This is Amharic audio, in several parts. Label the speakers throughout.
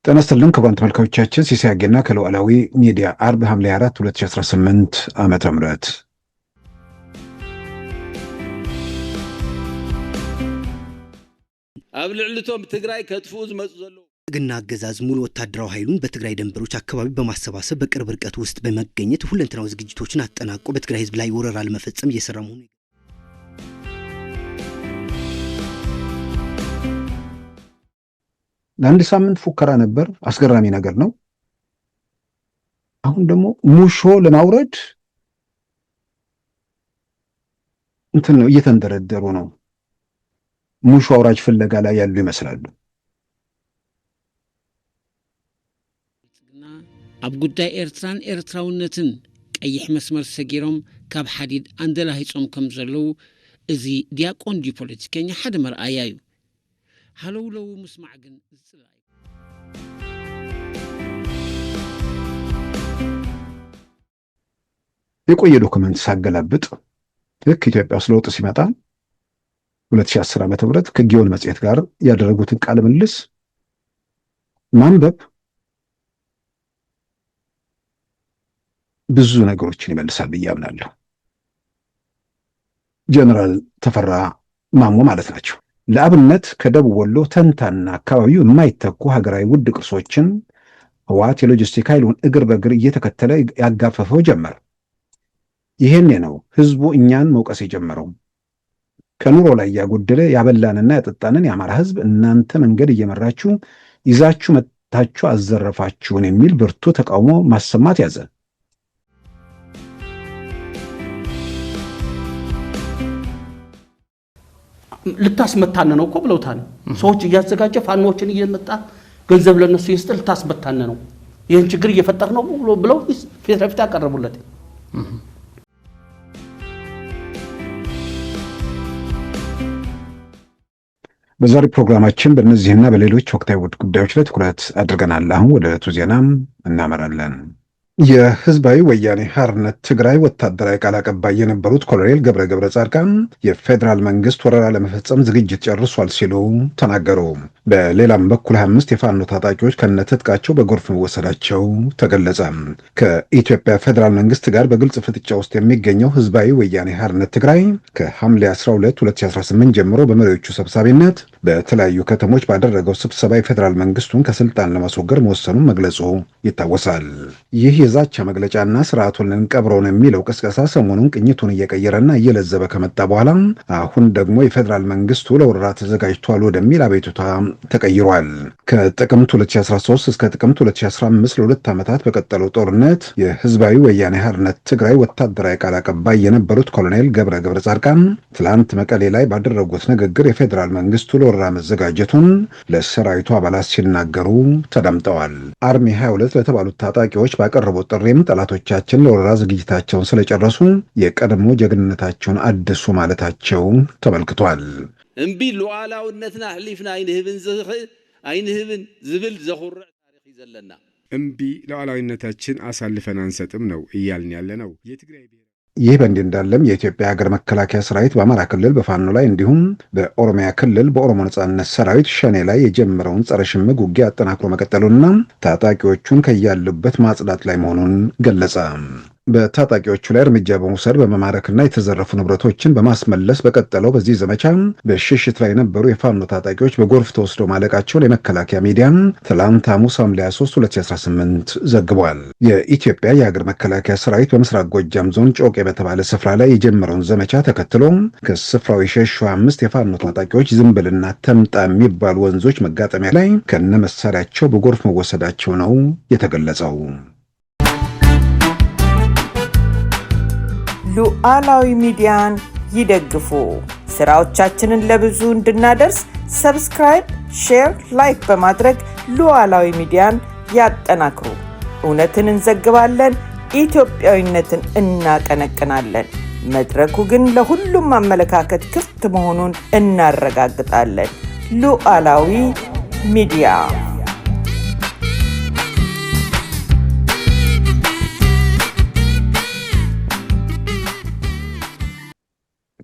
Speaker 1: ተነስተልን ክቡራን ተመልካቾቻችን ሲሳያጌና ከሉዓላዊ ሚዲያ አርብ ሐምሌ 4 2018 ዓመተ ምህረት
Speaker 2: ኣብ ልዕልቶም ትግራይ ከጥፍኡ ዝመጹ ዘለው
Speaker 3: ግና አገዛዝ ሙሉ ወታደራዊ ኃይሉን በትግራይ ደንበሮች አካባቢ በማሰባሰብ በቅርብ ርቀት ውስጥ በመገኘት ሁለንተናዊ ዝግጅቶችን አጠናቆ በትግራይ ህዝብ ላይ ወረራ ለመፈጸም እየሰራ መሆኑ
Speaker 1: ለአንድ ሳምንት ፉከራ ነበር። አስገራሚ ነገር ነው። አሁን ደግሞ ሙሾ ለማውረድ እንትን ነው እየተንደረደሩ ነው። ሙሾ አውራጅ ፍለጋ ላይ ያሉ ይመስላሉ።
Speaker 4: ኣብ ጉዳይ ኤርትራን ኤርትራውነትን ቀይሕ መስመር ሰጊሮም ካብ ሓዲድ አንደላሂጾም ከም ዘለው እዚ ዲያቆን ዲ ፖለቲከኛ ሓደ መርአያ እዩ። ሃለው ለው ምስማዕ ግን ዝጽላይ
Speaker 1: የቆየ ዶክመንት ሳገላብጥ ልክ ኢትዮጵያ ውስጥ ለውጥ ሲመጣ 2010 ዓመተ ምህረት ከጊዮን መጽሔት ጋር ያደረጉትን ቃለ ምልልስ ማንበብ ብዙ ነገሮችን ይመልሳል ብዬ አምናለሁ። ጀነራል ተፈራ ማሞ ማለት ናቸው። ለአብነት ከደቡብ ወሎ ተንታና አካባቢው የማይተኩ ሀገራዊ ውድ ቅርሶችን ህወሓት የሎጂስቲክ ኃይሉን እግር በእግር እየተከተለ ያጋፈፈው ጀመር። ይሄን ነው ህዝቡ እኛን መውቀስ የጀመረው። ከኑሮ ላይ ያጎደለ ያበላንና ያጠጣንን የአማራ ህዝብ እናንተ መንገድ እየመራችሁ ይዛችሁ መታችሁ አዘረፋችሁን የሚል ብርቱ ተቃውሞ ማሰማት ያዘ።
Speaker 5: ልታስመታነ ነው እኮ ብለውታል። ሰዎች እያዘጋጀ ፋኖችን እየመጣ ገንዘብ ለነሱ ይስጥል ልታስመታነ ነው፣ ይሄን ችግር እየፈጠር ነው ብለው ፊት ለፊት ያቀርቡለት።
Speaker 1: በዛሬ ፕሮግራማችን በእነዚህና በሌሎች ወቅታዊ ጉዳዮች ላይ ትኩረት አድርገናል። አሁን ወደ ዕለቱ ዜናም እናመራለን። የህዝባዊ ወያኔ ሓርነት ትግራይ ወታደራዊ ቃል አቀባይ የነበሩት ኮሎኔል ገብረ ጻድቃን የፌዴራል መንግስት ወረራ ለመፈጸም ዝግጅት ጨርሷል ሲሉ ተናገሩ። በሌላም በኩል 25 የፋኖ ታጣቂዎች ከነትጥቃቸው በጎርፍ መወሰዳቸው ተገለጸ። ከኢትዮጵያ ፌዴራል መንግስት ጋር በግልጽ ፍጥጫ ውስጥ የሚገኘው ህዝባዊ ወያኔ ሓርነት ትግራይ ከሐምሌ 12 2018 ጀምሮ በመሪዎቹ ሰብሳቢነት በተለያዩ ከተሞች ባደረገው ስብሰባ የፌዴራል መንግስቱን ከስልጣን ለማስወገድ መወሰኑን መግለጹ ይታወሳል። ይህ የዛቻ መግለጫና ስርዓቱን እንቀብረው ነው የሚለው ቅስቀሳ ሰሞኑን ቅኝቱን እየቀየረና እየለዘበ ከመጣ በኋላ አሁን ደግሞ የፌዴራል መንግስቱ ለወረራ ተዘጋጅቷል ወደሚል አቤቱታ ተቀይሯል። ከጥቅምት 2013 እስከ ጥቅምት 2015 ለሁለት ዓመታት በቀጠለው ጦርነት የህዝባዊ ወያኔ ሓርነት ትግራይ ወታደራዊ ቃል አቀባይ የነበሩት ኮሎኔል ገብረ ጻድቃን ትላንት መቀሌ ላይ ባደረጉት ንግግር የፌዴራል መንግስቱ ለወረራ መዘጋጀቱን ለሰራዊቱ አባላት ሲናገሩ ተደምጠዋል። አርሚ 22 ለተባሉት ታጣቂዎች ባቀረቡት ጥሪም ጠላቶቻችን ለወረራ ዝግጅታቸውን ስለጨረሱ የቀድሞ ጀግንነታቸውን አድሱ ማለታቸው ተመልክቷል።
Speaker 2: እምቢ ሉዓላውነትና ሕሊፍና አይንህብን ዝብል ዘኹርዕ ታሪክ ይዘለና
Speaker 6: እምቢ ሉዓላዊነታችን አሳልፈን አንሰጥም ነው እያልን ያለነው። የትግራይ
Speaker 1: ይህ በእንዲህ እንዳለም የኢትዮጵያ ሀገር መከላከያ ሰራዊት በአማራ ክልል በፋኖ ላይ እንዲሁም በኦሮሚያ ክልል በኦሮሞ ነጻነት ሰራዊት ሸኔ ላይ የጀመረውን ጸረ ሽምቅ ውጊያ አጠናክሮ መቀጠሉና ታጣቂዎቹን ከያሉበት ማጽዳት ላይ መሆኑን ገለጸ። በታጣቂዎቹ ላይ እርምጃ በመውሰድ በመማረክና የተዘረፉ ንብረቶችን በማስመለስ በቀጠለው በዚህ ዘመቻ በሽሽት ላይ የነበሩ የፋኖ ታጣቂዎች በጎርፍ ተወስደው ማለቃቸውን የመከላከያ ሚዲያ ትላንት ሐሙስ ሐምሌ 23 2018 ዘግቧል። የኢትዮጵያ የሀገር መከላከያ ሰራዊት በምስራቅ ጎጃም ዞን ጮቄ በተባለ ስፍራ ላይ የጀመረውን ዘመቻ ተከትሎ ከስፍራው የሸሹ 5 የፋኖ ታጣቂዎች ዝምብልና ተምጣ የሚባሉ ወንዞች መጋጠሚያ ላይ ከነመሳሪያቸው በጎርፍ መወሰዳቸው ነው የተገለጸው።
Speaker 7: ሉዓላዊ ሚዲያን ይደግፉ። ስራዎቻችንን ለብዙ እንድናደርስ ሰብስክራይብ፣ ሼር፣ ላይክ በማድረግ ሉዓላዊ ሚዲያን ያጠናክሩ። እውነትን እንዘግባለን፣ ኢትዮጵያዊነትን እናቀነቅናለን። መድረኩ ግን ለሁሉም አመለካከት ክፍት መሆኑን እናረጋግጣለን። ሉዓላዊ ሚዲያ።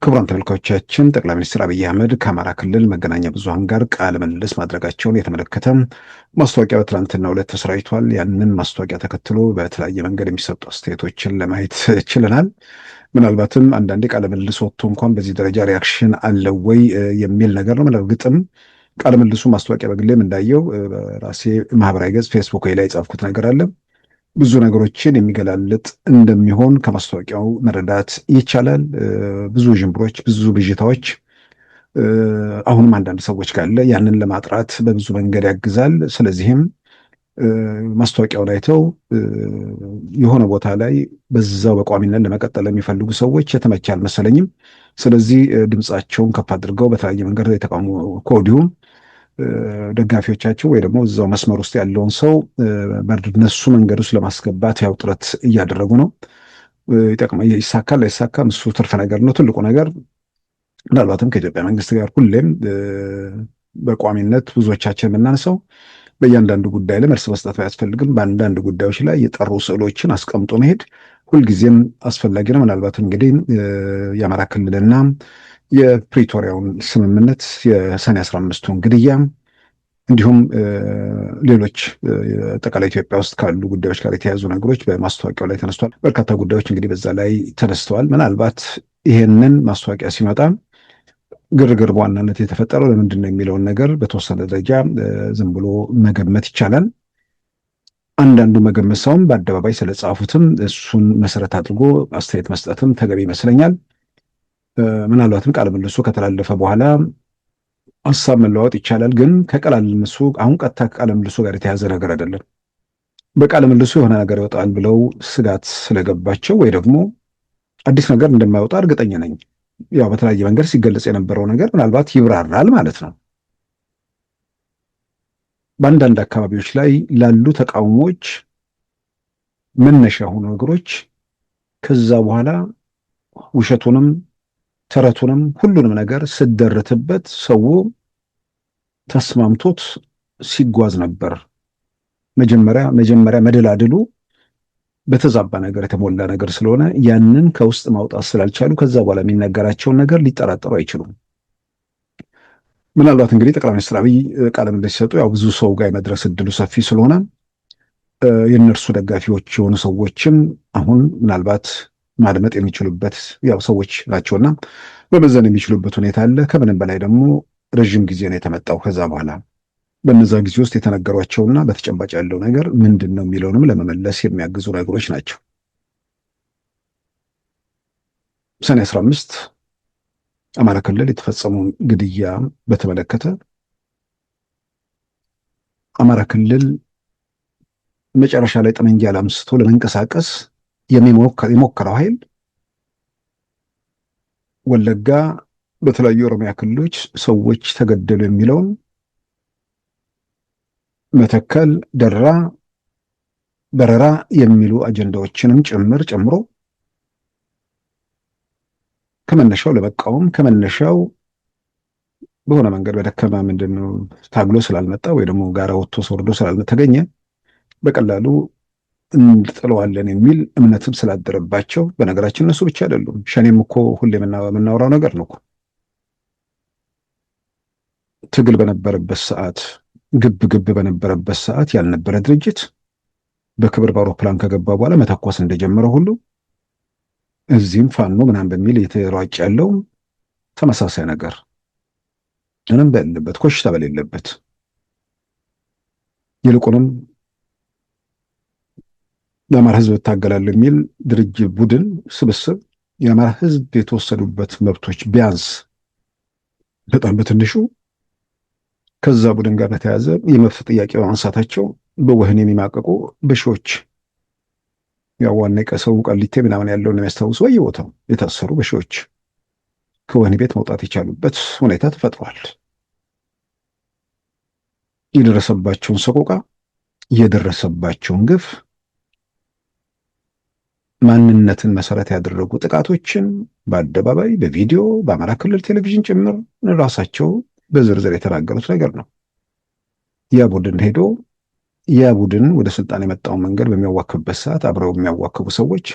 Speaker 1: ክቡራን ተመልካቾቻችን ጠቅላይ ሚኒስትር አብይ አህመድ ከአማራ ክልል መገናኛ ብዙሃን ጋር ቃለ ምልልስ ማድረጋቸውን የተመለከተ ማስታወቂያ በትናንትናው ዕለት ተሰራጭቷል። ያንን ማስታወቂያ ተከትሎ በተለያየ መንገድ የሚሰጡ አስተያየቶችን ለማየት ችለናል። ምናልባትም አንዳንዴ ቃለ ምልልስ ወጥቶ እንኳን በዚህ ደረጃ ሪያክሽን አለው ወይ የሚል ነገር ነው። እርግጥም ቃለ ምልልሱ ማስታወቂያ በግሌም እንዳየው በራሴ ማህበራዊ ገጽ ፌስቡክ ላይ የጻፍኩት ነገር አለ። ብዙ ነገሮችን የሚገላልጥ እንደሚሆን ከማስታወቂያው መረዳት ይቻላል። ብዙ ዥንብሮች፣ ብዙ ብዥታዎች አሁንም አንዳንድ ሰዎች ካለ ያንን ለማጥራት በብዙ መንገድ ያግዛል። ስለዚህም ማስታወቂያውን አይተው የሆነ ቦታ ላይ በዛው በቋሚነት ለመቀጠል የሚፈልጉ ሰዎች የተመቸ አልመሰለኝም። ስለዚህ ድምፃቸውን ከፍ አድርገው በተለያየ መንገድ የተቃውሞ ከወዲሁም ደጋፊዎቻቸው ወይ ደግሞ እዛው መስመር ውስጥ ያለውን ሰው በእነሱ መንገድ ውስጥ ለማስገባት ያው ጥረት እያደረጉ ነው። ይሳካል አይሳካም እሱ ትርፍ ነገር ነው። ትልቁ ነገር ምናልባትም ከኢትዮጵያ መንግስት ጋር ሁሌም በቋሚነት ብዙዎቻችን የምናነሳው በእያንዳንዱ ጉዳይ ላይ መልስ መስጠት አያስፈልግም። በአንዳንድ ጉዳዮች ላይ የጠሩ ስዕሎችን አስቀምጦ መሄድ ሁልጊዜም አስፈላጊ ነው። ምናልባት እንግዲህ የአማራ ክልልና የፕሪቶሪያውን ስምምነት የሰኔ 15ቱን ግድያ እንዲሁም ሌሎች አጠቃላይ ኢትዮጵያ ውስጥ ካሉ ጉዳዮች ጋር የተያዙ ነገሮች በማስታወቂያው ላይ ተነስተዋል። በርካታ ጉዳዮች እንግዲህ በዛ ላይ ተነስተዋል። ምናልባት ይሄንን ማስታወቂያ ሲመጣ ግርግር በዋናነት የተፈጠረው ለምንድን ነው የሚለውን ነገር በተወሰነ ደረጃ ዝም ብሎ መገመት ይቻላል። አንዳንዱ መገመት ሳይሆን በአደባባይ ስለጻፉትም እሱን መሰረት አድርጎ አስተያየት መስጠትም ተገቢ ይመስለኛል። ምናልባትም ቃለ ምልልሱ ከተላለፈ በኋላ ሀሳብ መለዋወጥ ይቻላል። ግን ከቃለ ምልልሱ አሁን ቀጥታ ከቃለ ምልልሱ ጋር የተያዘ ነገር አይደለም። በቃለ ምልልሱ የሆነ ነገር ይወጣል ብለው ስጋት ስለገባቸው ወይ ደግሞ አዲስ ነገር እንደማይወጣ እርግጠኛ ነኝ። ያው በተለያየ መንገድ ሲገለጽ የነበረው ነገር ምናልባት ይብራራል ማለት ነው። በአንዳንድ አካባቢዎች ላይ ላሉ ተቃውሞዎች መነሻ የሆኑ ነገሮች ከዛ በኋላ ውሸቱንም ተረቱንም ሁሉንም ነገር ስደርትበት ሰው ተስማምቶት ሲጓዝ ነበር። መጀመሪያ መደላድሉ በተዛባ ነገር የተሞላ ነገር ስለሆነ ያንን ከውስጥ ማውጣት ስላልቻሉ ከዛ በኋላ የሚነገራቸውን ነገር ሊጠራጠሩ አይችሉም። ምናልባት እንግዲህ ጠቅላይ ሚኒስትር አብይ ቃለ ምልልስ ሲሰጡ ያው ብዙ ሰው ጋር የመድረስ እድሉ ሰፊ ስለሆነ የእነርሱ ደጋፊዎች የሆኑ ሰዎችም አሁን ምናልባት ማድመጥ የሚችሉበት ያው ሰዎች ናቸውና በመዘን የሚችሉበት ሁኔታ አለ። ከምንም በላይ ደግሞ ረዥም ጊዜ ነው የተመጣው። ከዛ በኋላ በነዛ ጊዜ ውስጥ የተነገሯቸውና በተጨባጭ ያለው ነገር ምንድን ነው የሚለውንም ለመመለስ የሚያግዙ ነገሮች ናቸው። ሰኔ 15 አማራ ክልል የተፈጸመውን ግድያ በተመለከተ አማራ ክልል መጨረሻ ላይ ጠመንጃ ላምስቶ ለመንቀሳቀስ የሞከረው ኃይል ወለጋ በተለያዩ ኦሮሚያ ክልሎች ሰዎች ተገደሉ የሚለውን መተከል፣ ደራ፣ በረራ የሚሉ አጀንዳዎችንም ጨምሮ ከመነሻው ለመቃወም ከመነሻው በሆነ መንገድ በደከማ ምንድነው ታግሎ ስላልመጣ ወይ ደግሞ ጋራ ወጥቶ ወርዶ ስላልተገኘ በቀላሉ እንጥለዋለን የሚል እምነትም ስላደረባቸው፣ በነገራችን እነሱ ብቻ አይደሉም። ሸኔም እኮ ሁሌ የምናወራው ነገር ነው። ትግል በነበረበት ሰዓት፣ ግብ በነበረበት ሰዓት ያልነበረ ድርጅት በክብር በአውሮፕላን ከገባ በኋላ መተኮስ እንደጀመረ ሁሉ እዚህም ፋኖ ምናምን በሚል እየተሯጭ ያለው ተመሳሳይ ነገር ምንም በሌለበት ኮሽታ በሌለበት ይልቁንም የአማራ ሕዝብ እታገላለሁ የሚል ድርጅት ቡድን ስብስብ የአማራ ሕዝብ የተወሰዱበት መብቶች ቢያንስ በጣም በትንሹ ከዛ ቡድን ጋር በተያያዘ የመብት ጥያቄ በማንሳታቸው በወህኒ የሚማቀቁ በሺዎች ያው ዋና የቀሰው ቃሊቴ ምናምን ያለውን የሚያስታውሱ በየቦታው የታሰሩ በሺዎች ከወህኒ ቤት መውጣት የቻሉበት ሁኔታ ተፈጥሯል። የደረሰባቸውን ሰቆቃ የደረሰባቸውን ግፍ ማንነትን መሰረት ያደረጉ ጥቃቶችን በአደባባይ በቪዲዮ በአማራ ክልል ቴሌቪዥን ጭምር ራሳቸው በዝርዝር የተናገሩት ነገር ነው። ያ ቡድን ወደ ስልጣን የመጣውን መንገድ በሚያዋክብበት ሰዓት አብረው የሚያዋክቡ ሰዎች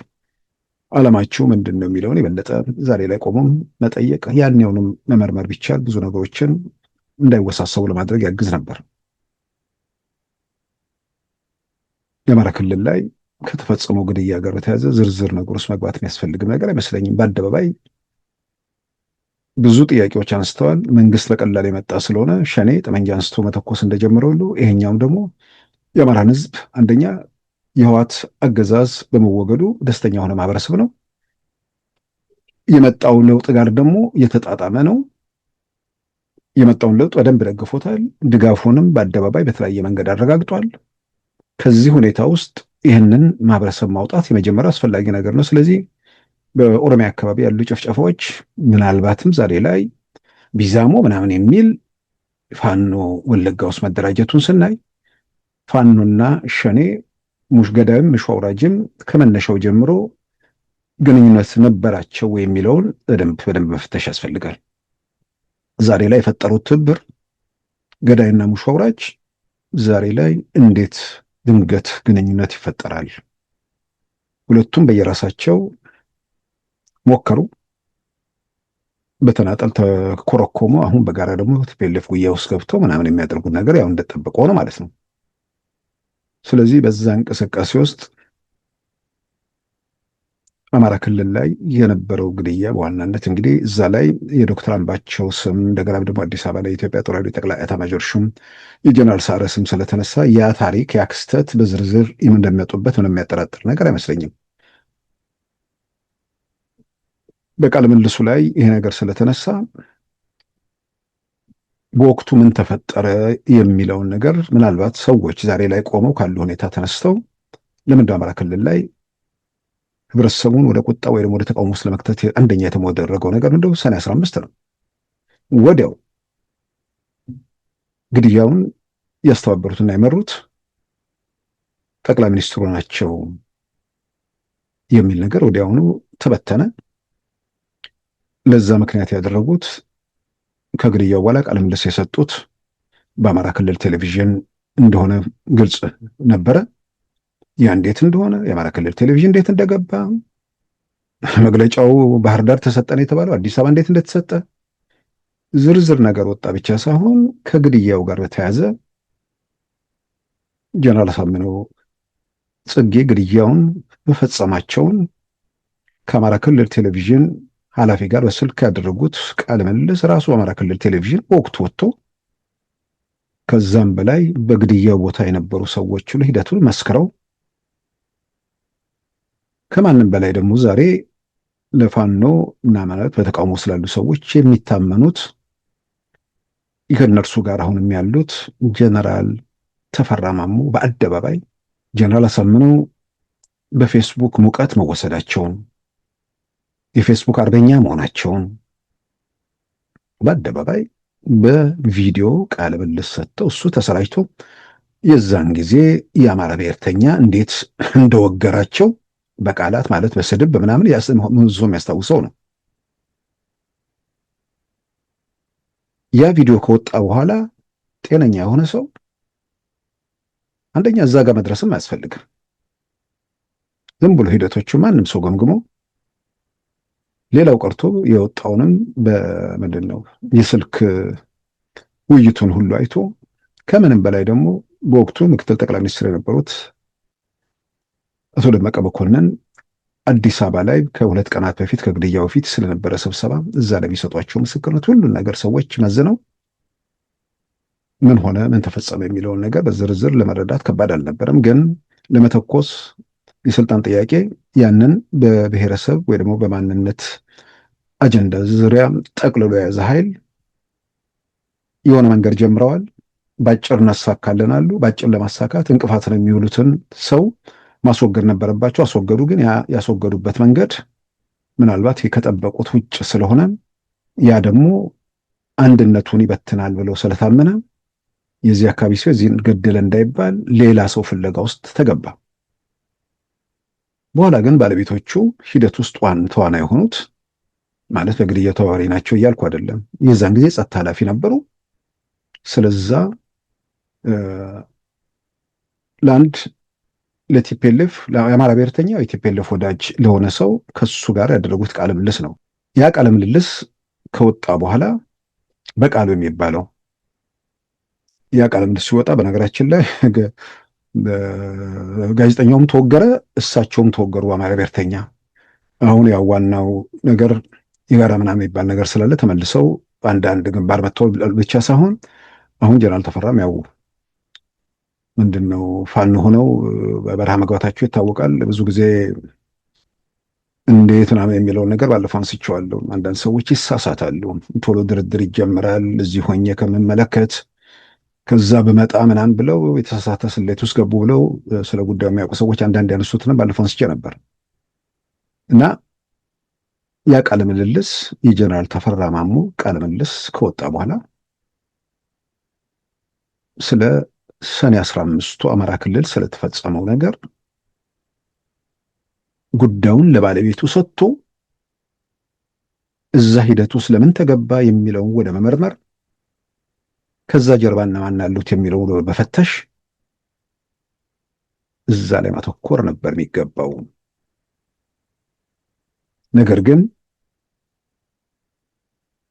Speaker 1: ዓላማቸው ምንድን ነው የሚለውን የበለጠ ዛሬ ላይ ቆሞም መጠየቅ ያኔውንም መመርመር ቢቻል ብዙ ነገሮችን እንዳይወሳሰቡ ለማድረግ ያግዝ ነበር። የአማራ ክልል ላይ ከተፈጸመው ግድያ ጋር በተያያዘ ዝርዝር ነገር ውስጥ መግባት የሚያስፈልግም ነገር አይመስለኝም። በአደባባይ ብዙ ጥያቄዎች አንስተዋል። መንግስት በቀላል የመጣ ስለሆነ ሸኔ ጠመንጃ አንስቶ መተኮስ እንደጀመረው ሁሉ ይሄኛውም ደግሞ የአማራን ህዝብ አንደኛ የህወሓት አገዛዝ በመወገዱ ደስተኛ የሆነ ማህበረሰብ ነው። የመጣው ለውጥ ጋር ደግሞ የተጣጣመ ነው። የመጣውን ለውጥ በደንብ ደግፎታል። ድጋፉንም በአደባባይ በተለያየ መንገድ አረጋግጧል። ከዚህ ሁኔታ ውስጥ ይህንን ማህበረሰብ ማውጣት የመጀመሪያው አስፈላጊ ነገር ነው። ስለዚህ በኦሮሚያ አካባቢ ያሉ ጭፍጨፋዎች ምናልባትም ዛሬ ላይ ቢዛሞ ምናምን የሚል ፋኖ ወለጋ ውስጥ መደራጀቱን ስናይ ፋኖና ሸኔ ሙሽ ገዳይም ምሽ አውራጅም ከመነሻው ጀምሮ ግንኙነት ነበራቸው የሚለውን በደንብ መፍተሽ ያስፈልጋል። ዛሬ ላይ የፈጠሩት ትብብር ገዳይና ሙሽ አውራጅ ዛሬ ላይ እንዴት ድንገት ግንኙነት ይፈጠራል? ሁለቱም በየራሳቸው ሞከሩ፣ በተናጠል ተኮረኮሙ። አሁን በጋራ ደግሞ ቲፒኤልኤፍ ጉያ ውስጥ ገብተው ምናምን የሚያደርጉት ነገር ያው እንደተጠበቀው ነው ማለት ነው። ስለዚህ በዛ እንቅስቃሴ ውስጥ አማራ ክልል ላይ የነበረው ግድያ በዋናነት እንግዲህ እዛ ላይ የዶክተር አምባቸው ስም እንደገና ደግሞ አዲስ አበባ ላይ የኢትዮጵያ ጦር ኃይሎች ጠቅላይ ኤታማዦር ሹም የጀነራል ሰዓረ ስም ስለተነሳ ያ ታሪክ ያ ክስተት በዝርዝር እንደሚያጡበት ምንም የሚያጠራጥር ነገር አይመስለኝም። በቃለ ምልልሱ ላይ ይሄ ነገር ስለተነሳ በወቅቱ ምን ተፈጠረ የሚለውን ነገር ምናልባት ሰዎች ዛሬ ላይ ቆመው ካሉ ሁኔታ ተነስተው ለምንድነው አማራ ክልል ላይ ህብረተሰቡን ወደ ቁጣ ወይ ደግሞ ወደ ተቃውሞ ስለመክተት አንደኛ የተሞደረገው ነገር ምንድነው? ሰኔ 15 ነው። ወዲያው ግድያውን ያስተባበሩትና የመሩት ጠቅላይ ሚኒስትሩ ናቸው የሚል ነገር ወዲያውኑ ተበተነ። ለዛ ምክንያት ያደረጉት ከግድያው በኋላ ቃለ ምልልስ የሰጡት በአማራ ክልል ቴሌቪዥን እንደሆነ ግልጽ ነበረ። ያ እንዴት እንደሆነ የአማራ ክልል ቴሌቪዥን እንዴት እንደገባ መግለጫው ባህር ዳር ተሰጠን የተባለው አዲስ አበባ እንዴት እንደተሰጠ ዝርዝር ነገር ወጣ ብቻ ሳይሆን ከግድያው ጋር በተያያዘ ጀነራል አሳምነው ጽጌ ግድያውን መፈጸማቸውን ከአማራ ክልል ቴሌቪዥን ኃላፊ ጋር በስልክ ያደረጉት ቃለ ምልልስ ራሱ አማራ ክልል ቴሌቪዥን በወቅቱ ወጥቶ ከዛም በላይ በግድያው ቦታ የነበሩ ሰዎች ሁሉ ሂደቱን መስክረው ከማንም በላይ ደግሞ ዛሬ ለፋኖ እና ማለት በተቃውሞ ስላሉ ሰዎች የሚታመኑት ከእነርሱ ጋር አሁንም ያሉት ጀነራል ተፈራ ማሞ በአደባባይ ጀነራል አሳምነው በፌስቡክ ሙቀት መወሰዳቸውን የፌስቡክ አርበኛ መሆናቸውን በአደባባይ በቪዲዮ ቃለ ምልልስ ሰጥተው እሱ ተሰራጭቶ የዛን ጊዜ የአማራ ብሔርተኛ እንዴት እንደወገራቸው በቃላት ማለት በስድብ በምናምን ብዙ የሚያስታውሰው ነው። ያ ቪዲዮ ከወጣ በኋላ ጤነኛ የሆነ ሰው አንደኛ እዛ ጋር መድረስም አያስፈልግም። ዝም ብሎ ሂደቶቹ ማንም ሰው ገምግሞ ሌላው ቀርቶ የወጣውንም በምንድን ነው የስልክ ውይይቱን ሁሉ አይቶ ከምንም በላይ ደግሞ በወቅቱ ምክትል ጠቅላይ ሚኒስትር የነበሩት አቶ ደመቀ መኮንን አዲስ አበባ ላይ ከሁለት ቀናት በፊት ከግድያው በፊት ስለነበረ ስብሰባ እዛ ላይ የሚሰጧቸው ምስክርነት ሁሉን ነገር ሰዎች መዝነው ምን ሆነ ምን ተፈጸመ የሚለውን ነገር በዝርዝር ለመረዳት ከባድ አልነበረም። ግን ለመተኮስ የስልጣን ጥያቄ ያንን በብሔረሰብ ወይ ደግሞ በማንነት አጀንዳ ዙሪያ ጠቅልሎ የያዘ ኃይል የሆነ መንገድ ጀምረዋል። ባጭር እናሳካለን አሉ። ባጭር ለማሳካት እንቅፋት ነው የሚውሉትን ሰው ማስወገድ ነበረባቸው። አስወገዱ። ግን ያስወገዱበት መንገድ ምናልባት ከጠበቁት ውጭ ስለሆነ ያ ደግሞ አንድነቱን ይበትናል ብለው ስለታመነ የዚህ አካባቢ ሰው እዚህን ገደለ እንዳይባል ሌላ ሰው ፍለጋ ውስጥ ተገባ። በኋላ ግን ባለቤቶቹ ሂደት ውስጥ ተዋናይ የሆኑት ማለት በግድያው ተባባሪ ናቸው እያልኩ አይደለም፣ የዛን ጊዜ ጸጥታ ኃላፊ ነበሩ። ስለዛ ለአንድ ለቲፒኤልኤፍ ለአማራ ብሔርተኛ የቲፒኤልኤፍ ወዳጅ ለሆነ ሰው ከሱ ጋር ያደረጉት ቃለ ምልልስ ነው። ያ ቃለ ምልልስ ከወጣ በኋላ በቃሉ የሚባለው ያ ቃለ ምልልስ ሲወጣ በነገራችን ላይ ጋዜጠኛውም ተወገረ፣ እሳቸውም ተወገሩ በአማራ ብሔርተኛ። አሁን ያው ዋናው ነገር የጋራ ምናምን የሚባል ነገር ስላለ ተመልሰው አንዳንድ ግንባር መጥተው ብቻ ሳይሆን አሁን ጀነራል ተፈራም ያው ምንድነው ፋኖ ሆነው በበረሃ መግባታቸው ይታወቃል። ብዙ ጊዜ እንዴት ምናምን የሚለውን ነገር ባለፈው አንስቼዋለሁ። አንዳንድ ሰዎች ይሳሳታሉ። ቶሎ ድርድር ይጀምራል እዚህ ሆኜ ከምመለከት ከዛ በመጣ ምናምን ብለው የተሳሳተ ስሌት ውስጥ ገቡ ብለው ስለ ጉዳዩ የሚያውቁ ሰዎች አንዳንድ ያነሱትን ባለፈው አንስቼ ነበር እና ያ ቃለ ምልልስ የጀነራል ተፈራ ማሞ ቃለ ምልልስ ከወጣ በኋላ ስለ ሰኔ 15ቱ አማራ ክልል ስለተፈጸመው ነገር ጉዳዩን ለባለቤቱ ሰጥቶ እዛ ሂደቱ ስለምን ተገባ የሚለውን ወደ መመርመር ከዛ ጀርባ እነማን ያሉት የሚለውን በፈተሽ እዛ ላይ ማተኮር ነበር የሚገባው። ነገር ግን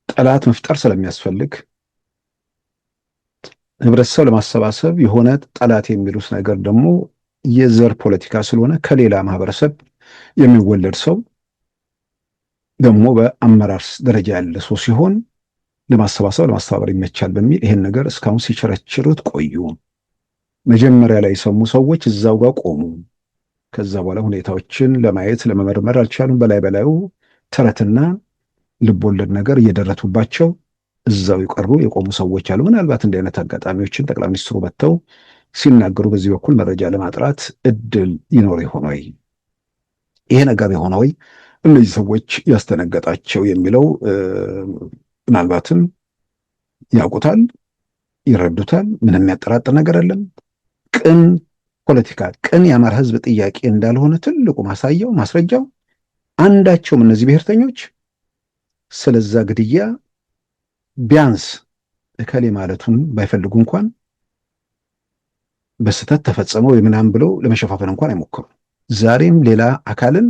Speaker 1: ጠላት መፍጠር ስለሚያስፈልግ ህብረተሰብ ለማሰባሰብ የሆነ ጠላት የሚሉት ነገር ደግሞ የዘር ፖለቲካ ስለሆነ ከሌላ ማህበረሰብ የሚወለድ ሰው ደግሞ በአመራር ደረጃ ያለ ሰው ሲሆን ለማሰባሰብ ለማስተባበር ይመቻል በሚል ይሄን ነገር እስካሁን ሲቸረችሩት ቆዩ። መጀመሪያ ላይ የሰሙ ሰዎች እዛው ጋር ቆሙ። ከዛ በኋላ ሁኔታዎችን ለማየት ለመመርመር አልቻሉም። በላዩ ተረትና ልቦለድ ነገር እየደረቱባቸው እዛው የቀሩ የቆሙ ሰዎች አሉ። ምናልባት እንዲህ አይነት አጋጣሚዎችን ጠቅላይ ሚኒስትሩ መጥተው ሲናገሩ በዚህ በኩል መረጃ ለማጥራት እድል ይኖር ይሆን ወይ? ይሄ ነገር የሆነ ወይ እነዚህ ሰዎች ያስተነገጣቸው የሚለው ምናልባትም ያውቁታል፣ ይረዱታል። ምንም የሚያጠራጥር ነገር የለም። ቅን ፖለቲካ ቅን የአማራ ህዝብ ጥያቄ እንዳልሆነ ትልቁ ማስረጃው አንዳቸውም እነዚህ ብሔርተኞች ስለዛ ግድያ ቢያንስ እከሌ ማለቱን ባይፈልጉ እንኳን በስተት ተፈጸመው የምናምን ብለው ለመሸፋፈን እንኳን አይሞክሩ። ዛሬም ሌላ አካልን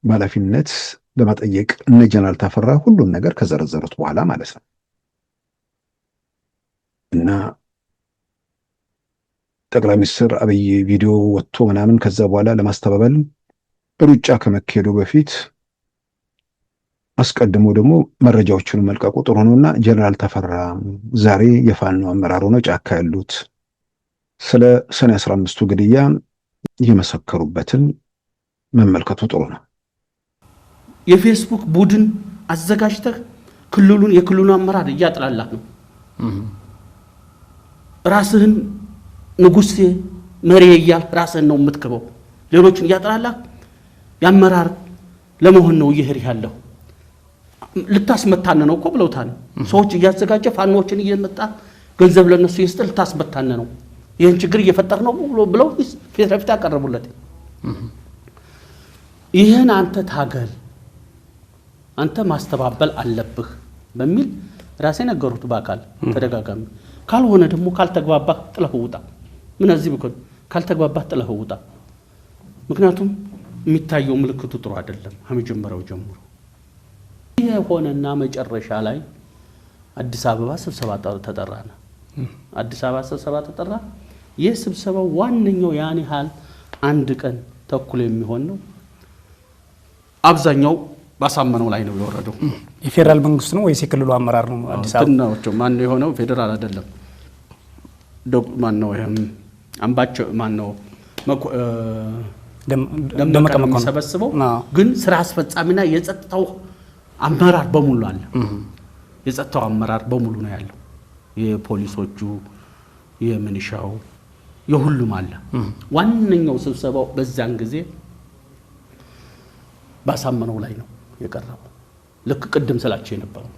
Speaker 1: በኃላፊነት ለማጠየቅ እነ ጀነራል ተፈራ ሁሉም ነገር ከዘረዘሩት በኋላ ማለት ነው እና ጠቅላይ ሚኒስትር አብይ ቪዲዮ ወጥቶ ምናምን ከዛ በኋላ ለማስተባበል ሩጫ ከመካሄዱ በፊት አስቀድሞ ደግሞ መረጃዎቹን መልቀቁ ጥሩ ነውና ጀነራል ተፈራ ዛሬ የፋኖ አመራር ሆነው ጫካ ያሉት ስለ ሰኔ 15ቱ ግድያ የመሰከሩበትን መመልከቱ ጥሩ ነው።
Speaker 5: የፌስቡክ ቡድን አዘጋጅተህ የክልሉን አመራር እያጥላላህ ነው። ራስህን ንጉሴ መሪ እያልክ ራስህን ነው የምትከበው። ሌሎችን እያጥላላህ የአመራር ለመሆን ነው እየሄድህ ያለው። ልታስመታነ ነው እኮ ብለውታል። ሰዎች እያዘጋጀ ፋኖችን እየመጣ ገንዘብ ለነሱ ይስጥ ልታስመታነ ነው፣ ይህን ችግር እየፈጠር ነው ብለው ፊት ለፊት ያቀረቡለት። ይህን አንተ ታገል፣ አንተ ማስተባበል አለብህ በሚል ራሴ ነገሩት በአካል ተደጋጋሚ። ካልሆነ ደግሞ ካልተግባባህ ጥለህ ውጣ። ምን እዚህ ብኮን ካልተግባባህ ጥለህ ውጣ። ምክንያቱም የሚታየው ምልክቱ ጥሩ አይደለም ከመጀመሪያው ጀምሮ። ይሄ ሆነና መጨረሻ ላይ አዲስ አበባ ስብሰባ ተጠራና አዲስ አበባ ስብሰባ ተጠራ። ይህ ስብሰባው ዋነኛው ያን ያህል አንድ ቀን ተኩል የሚሆን ነው። አብዛኛው ባሳመነው ላይ ነው የወረደው።
Speaker 8: የፌደራል መንግስት ነው ወይስ የክልሉ አመራር ነው? አዲስ አበባ
Speaker 5: ነው ማን የሆነው? ፌደራል አይደለም። ማን ነው? አምባቸው ማን ነው? ደመቀ መኮንን ሰበስበው። ግን ስራ አስፈጻሚና የጸጥታው አመራር በሙሉ አለ። የጸጥታው አመራር በሙሉ ነው ያለው። የፖሊሶቹ፣ የሚኒሻው፣ የሁሉም አለ። ዋነኛው ስብሰባው በዛን ጊዜ ባሳመነው ላይ ነው የቀረበው። ልክ ቅድም ስላቸው የነበረው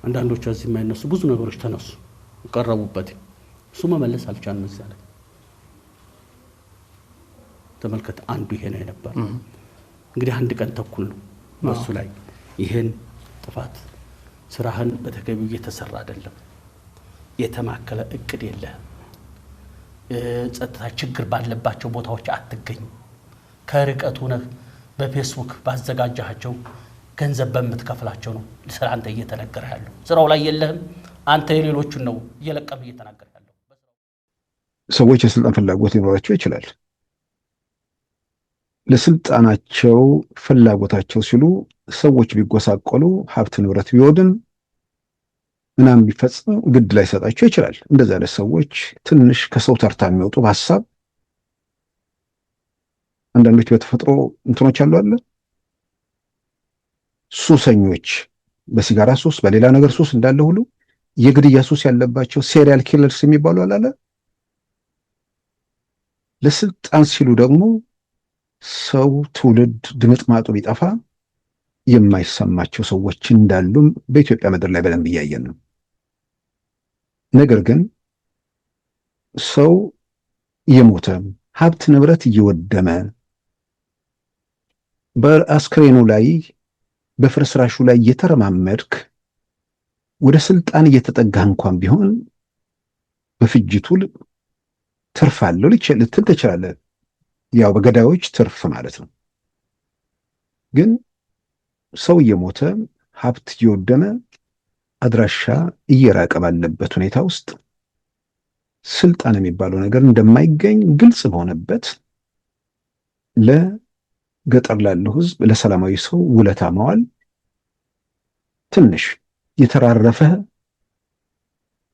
Speaker 5: አንዳንዶቹ እዚህ የማይነሱ ብዙ ነገሮች ተነሱ ቀረቡበት። እሱ መመለስ አልቻለም። እዚያ ላይ ተመልከት አንዱ ይሄ ነው የነበረ። እንግዲህ አንድ ቀን ተኩል ነው በሱ ላይ ይሄን ጥፋት ስራህን በተገቢው እየተሰራ አይደለም፣ የተማከለ እቅድ የለህም፣ ጸጥታ ችግር ባለባቸው ቦታዎች አትገኝም፣ ከርቀቱ ነህ በፌስቡክ ባዘጋጃቸው ገንዘብ በምትከፍላቸው ነው ስራ አንተ እየተነገረ ያለው፣ ስራው ላይ የለህም አንተ የሌሎቹን ነው እየለቀም እየተናገረ ያለው።
Speaker 1: ሰዎች የስልጣን ፍላጎት ሊኖራቸው ይችላል። ለስልጣናቸው ፍላጎታቸው ሲሉ ሰዎች ቢጎሳቆሉ ሀብት ንብረት ቢወድም ምናምን ቢፈጽም ግድ ላይ ሰጣቸው ይችላል። እንደዛ አይነት ሰዎች ትንሽ ከሰው ተርታ የሚወጡ በሀሳብ አንዳንዶች በተፈጥሮ እንትኖች አሉ አለ ሱሰኞች፣ በሲጋራ ሱስ በሌላ ነገር ሱስ እንዳለ ሁሉ የግድያ ሱስ ያለባቸው ሴሪያል ኪለርስ የሚባሉ አለ። ለስልጣን ሲሉ ደግሞ ሰው ትውልድ ድምጥማጡ ቢጠፋ የማይሰማቸው ሰዎች እንዳሉም በኢትዮጵያ ምድር ላይ በደንብ እያየን ነው። ነገር ግን ሰው እየሞተ ሀብት ንብረት እየወደመ በአስክሬኑ ላይ በፍርስራሹ ላይ እየተረማመድክ ወደ ስልጣን እየተጠጋ እንኳን ቢሆን በፍጅቱ ትርፍ አለው ልትል ትችላለህ። ያው በገዳዮች ትርፍ ማለት ነው። ግን ሰው እየሞተ ሀብት እየወደመ አድራሻ እየራቀ ባለበት ሁኔታ ውስጥ ስልጣን የሚባለው ነገር እንደማይገኝ ግልጽ በሆነበት ለገጠር ላለው ሕዝብ ለሰላማዊ ሰው ውለታ መዋል ትንሽ የተራረፈ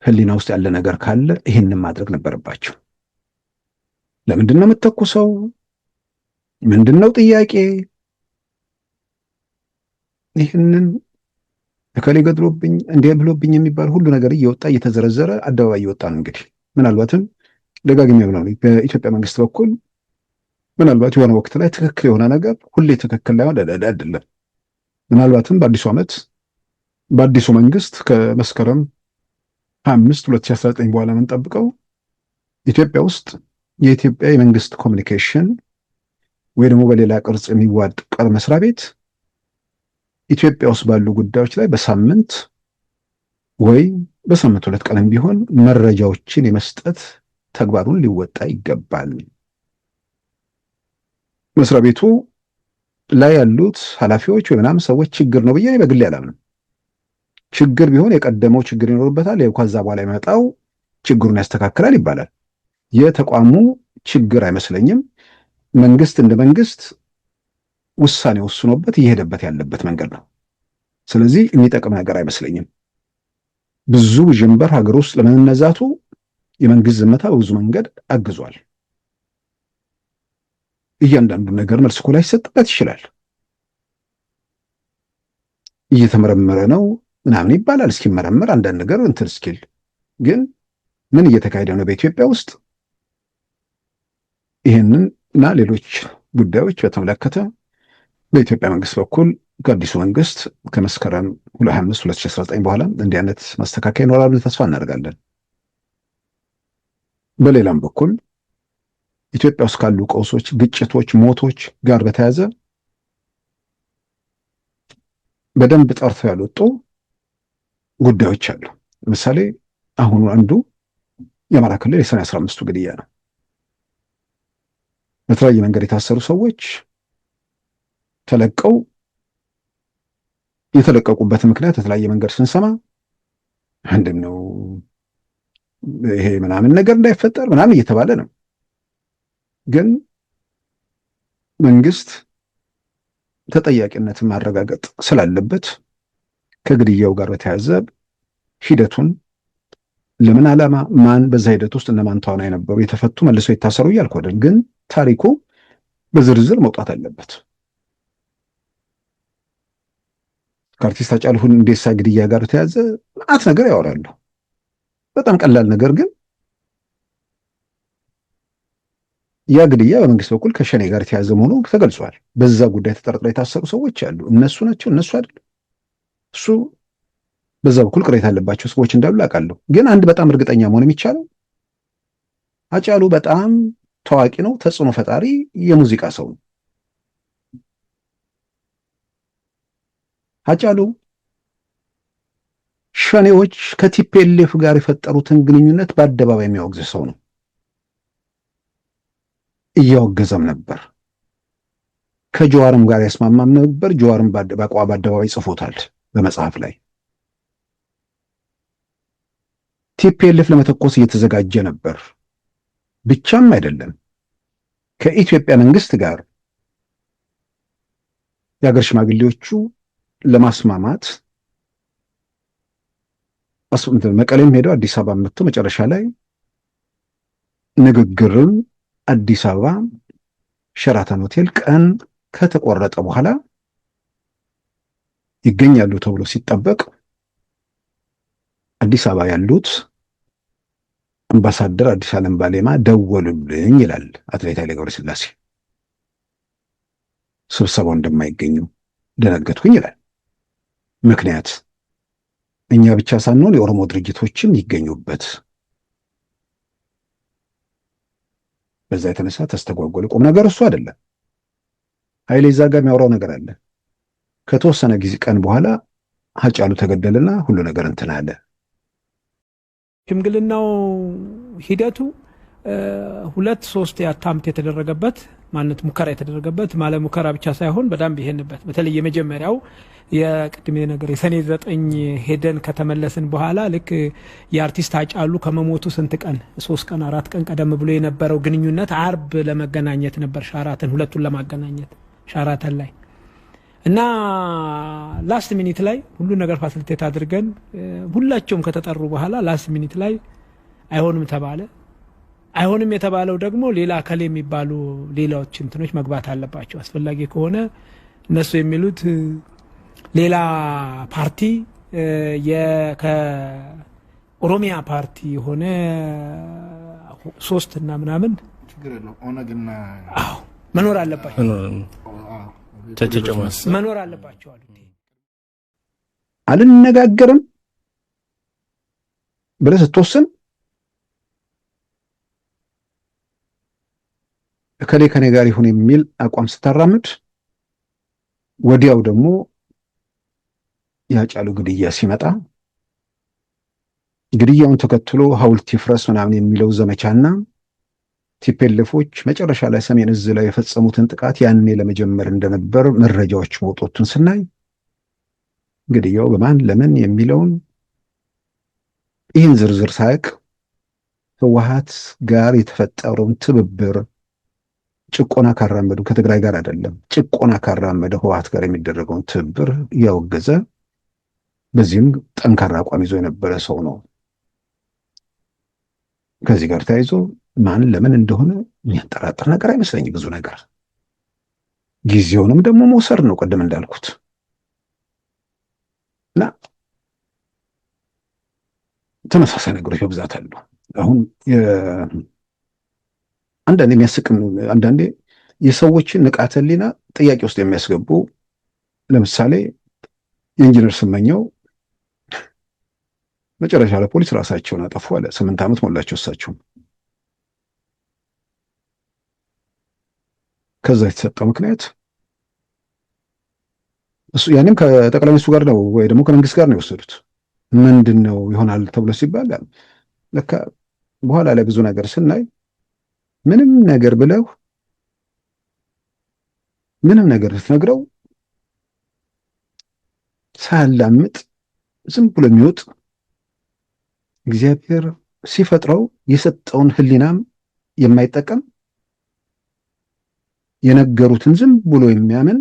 Speaker 1: ሕሊና ውስጥ ያለ ነገር ካለ ይህንን ማድረግ ነበረባቸው። ለምንድን ነው የምትተኩሰው? ምንድነው ጥያቄ? ይህንን እከሌ ገድሎብኝ እንዲህ ብሎብኝ የሚባል ሁሉ ነገር እየወጣ እየተዘረዘረ አደባባይ እየወጣ ነው። እንግዲህ ምናልባትም ደጋግሜ ብለው በኢትዮጵያ መንግስት በኩል ምናልባት የሆነ ወቅት ላይ ትክክል የሆነ ነገር ሁሌ ትክክል ላይሆን አይደለም። ምናልባትም በአዲሱ ዓመት በአዲሱ መንግስት ከመስከረም 5 2019 በኋላ የምንጠብቀው ኢትዮጵያ ውስጥ የኢትዮጵያ የመንግስት ኮሚኒኬሽን ወይ ደግሞ በሌላ ቅርጽ የሚዋቀር መስሪያ ቤት ኢትዮጵያ ውስጥ ባሉ ጉዳዮች ላይ በሳምንት ወይ በሳምንት 2 ቀንም ቢሆን መረጃዎችን የመስጠት ተግባሩን ሊወጣ ይገባል። መስሪያ ቤቱ ላይ ያሉት ኃላፊዎች ወይ ምናምን ሰዎች ችግር ነው ብዬ በግሌ አላምንም። ችግር ቢሆን የቀደመው ችግር ይኖርበታል፣ ከዛ በኋላ የመጣው ችግሩን ያስተካክላል ይባላል። የተቋሙ ችግር አይመስለኝም። መንግስት እንደ መንግስት ውሳኔ ወስኖበት እየሄደበት ያለበት መንገድ ነው። ስለዚህ የሚጠቅም ነገር አይመስለኝም። ብዙ ዥንበር ሀገር ውስጥ ለመነዛቱ የመንግስት ዝምታ በብዙ መንገድ አግዟል። እያንዳንዱ ነገር መልስ እኮ ላይሰጥበት ይችላል። እየተመረመረ ነው ምናምን ይባላል። እስኪመረመር አንዳንድ ነገር እንትን እስኪል ግን ምን እየተካሄደ ነው በኢትዮጵያ ውስጥ? ይህንን እና ሌሎች ጉዳዮች በተመለከተ በኢትዮጵያ መንግስት በኩል ከአዲሱ መንግስት ከመስከረም 25 2019 በኋላ እንዲህ አይነት ማስተካከያ ይኖራል ተስፋ እናደርጋለን። በሌላም በኩል ኢትዮጵያ ውስጥ ካሉ ቀውሶች፣ ግጭቶች፣ ሞቶች ጋር በተያያዘ በደንብ ጠርተው ያልወጡ ጉዳዮች አሉ። ለምሳሌ አሁኑ አንዱ የአማራ ክልል የሰኔ 15ቱ ግድያ ነው። በተለያየ መንገድ የታሰሩ ሰዎች ተለቀው የተለቀቁበት ምክንያት የተለያየ መንገድ ስንሰማ ምንድነው ይሄ ምናምን ነገር እንዳይፈጠር ምናምን እየተባለ ነው። ግን መንግስት ተጠያቂነትን ማረጋገጥ ስላለበት ከግድያው ጋር በተያያዘ ሂደቱን ለምን ዓላማ ማን በዛ ሂደት ውስጥ እነማን ተዋናይ የነበሩ የተፈቱ መልሰው የታሰሩ እያልኩ አይደል፣ ግን ታሪኩ በዝርዝር መውጣት አለበት። ከአርቲስት ሃጫሉ ሁንዴሳ ግድያ ጋር ተያዘ ማአት ነገር ያወራሉ። በጣም ቀላል ነገር ግን ያ ግድያ በመንግስት በኩል ከሸኔ ጋር የተያዘ መሆኑ ተገልጿል። በዛ ጉዳይ ተጠርጥረው የታሰሩ ሰዎች አሉ። እነሱ ናቸው እነሱ አይደል? እሱ በዛ በኩል ቅሬታ ያለባቸው ሰዎች እንዳሉ አውቃለሁ። ግን አንድ በጣም እርግጠኛ መሆን የሚቻለው ሃጫሉ በጣም ታዋቂ ነው፣ ተጽዕኖ ፈጣሪ የሙዚቃ ሰው ነው። ሃጫሉ ሸኔዎች ከቲፒኤልኤፍ ጋር የፈጠሩትን ግንኙነት በአደባባይ የሚያወግዝ ሰው ነው። እያወገዘም ነበር። ከጀዋርም ጋር ያስማማም ነበር። ጀዋርም በአደባባይ ጽፎታል በመጽሐፍ ላይ። ቲፒኤልኤፍ ለመተኮስ እየተዘጋጀ ነበር። ብቻም አይደለም፣ ከኢትዮጵያ መንግስት ጋር የሀገር ሽማግሌዎቹ ለማስማማት መቀሌም ሄደው አዲስ አበባ መጥተው መጨረሻ ላይ ንግግርን አዲስ አበባ ሸራተን ሆቴል ቀን ከተቆረጠ በኋላ ይገኛሉ ተብሎ ሲጠበቅ አዲስ አበባ ያሉት አምባሳደር አዲስ ዓለም ባሌማ ደወሉልኝ ይላል አትሌት ኃይሌ ገብረስላሴ። ስብሰባው እንደማይገኙ ደነገጥኩኝ ይላል። ምክንያት እኛ ብቻ ሳንሆን የኦሮሞ ድርጅቶችም ይገኙበት፣ በዛ የተነሳ ተስተጓጎለ። ቁም ነገር እሱ አይደለም። ኃይሌ እዛ ጋር የሚያወራው ነገር አለ። ከተወሰነ ጊዜ ቀን በኋላ ሃጫሉ ተገደለና ሁሉ ነገር እንትን አለ።
Speaker 9: ሽምግልናው ሂደቱ 2-3 አታምት የተደረገበት ማለት ሙከራ የተደረገበት ማለት ሙከራ ብቻ ሳይሆን በጣም ይሄንበት በተለይ የመጀመሪያው የቅድሜ ነገር የሰኔ 9 ሄደን ከተመለስን በኋላ ልክ የአርቲስት ሃጫሉ ከመሞቱ ስንት ቀን 3 ቀን 4 ቀን ቀደም ብሎ የነበረው ግንኙነት አርብ ለመገናኘት ነበር። ሻራተን ሁለቱን ለማገናኘት ሻራተን ላይ እና ላስት ሚኒት ላይ ሁሉ ነገር ፋሲሊቴት አድርገን ሁላቸውም ከተጠሩ በኋላ ላስት ሚኒት ላይ አይሆንም ተባለ። አይሆንም የተባለው ደግሞ ሌላ አካል የሚባሉ ሌላዎች እንትኖች መግባት አለባቸው አስፈላጊ ከሆነ እነሱ የሚሉት ሌላ ፓርቲ ከኦሮሚያ ፓርቲ ሆነ 3 እና ምናምን
Speaker 10: ችግር ነው ኦነግና
Speaker 9: መኖር አለባቸው መኖር አለባቸው አሉ።
Speaker 1: አልነጋገርም ብለህ ስትወስን እከሌ ከኔ ጋር ይሁን የሚል አቋም ስታራምድ ወዲያው ደግሞ የሃጫሉ ግድያ ሲመጣ ግድያውን ተከትሎ ሐውልት ይፍረስ ምናምን የሚለው ዘመቻና ቲፒኤልኤፎች መጨረሻ ላይ ሰሜን እዝ ላይ የፈጸሙትን ጥቃት ያኔ ለመጀመር እንደነበር መረጃዎች መውጣቱን ስናይ ግድያው በማን ለምን የሚለውን ይህን ዝርዝር ሳያውቅ ህወሓት ጋር የተፈጠረውን ትብብር ጭቆና ካራመዱ ከትግራይ ጋር አይደለም ጭቆና ካራመደ ህወሓት ጋር የሚደረገውን ትብብር ያወገዘ በዚህም ጠንካራ አቋም ይዞ የነበረ ሰው ነው። ከዚህ ጋር ተያይዞ ማን ለምን እንደሆነ የሚያጠራጥር ነገር አይመስለኝም። ብዙ ነገር ጊዜውንም ደግሞ መውሰድ ነው ቀደም እንዳልኩት እና ተመሳሳይ ነገሮች በብዛት አሉ። አሁን አንዳንዴ የሚያስቅም አንዳንዴ የሰዎችን ንቃተ ህሊና ጥያቄ ውስጥ የሚያስገቡ ለምሳሌ የኢንጂነር ስመኘው መጨረሻ ላይ ፖሊስ ራሳቸውን አጠፉ አለ። 8 ዓመት ሞላቸው እሳቸው። ከዛ የተሰጠው ምክንያት እሱ ያኔም ከጠቅላይ ሚኒስትሩ ጋር ነው ወይ ደግሞ ከመንግስት ጋር ነው የወሰዱት። ምንድነው ይሆናል ተብሎ ሲባል ለካ በኋላ ላይ ብዙ ነገር ስናይ ምንም ነገር ብለው ምንም ነገር ልትነግረው ሳያላምጥ ዝም ብሎ የሚወጥ እግዚአብሔር ሲፈጥረው የሰጠውን ህሊናም የማይጠቀም የነገሩትን ዝም ብሎ የሚያምን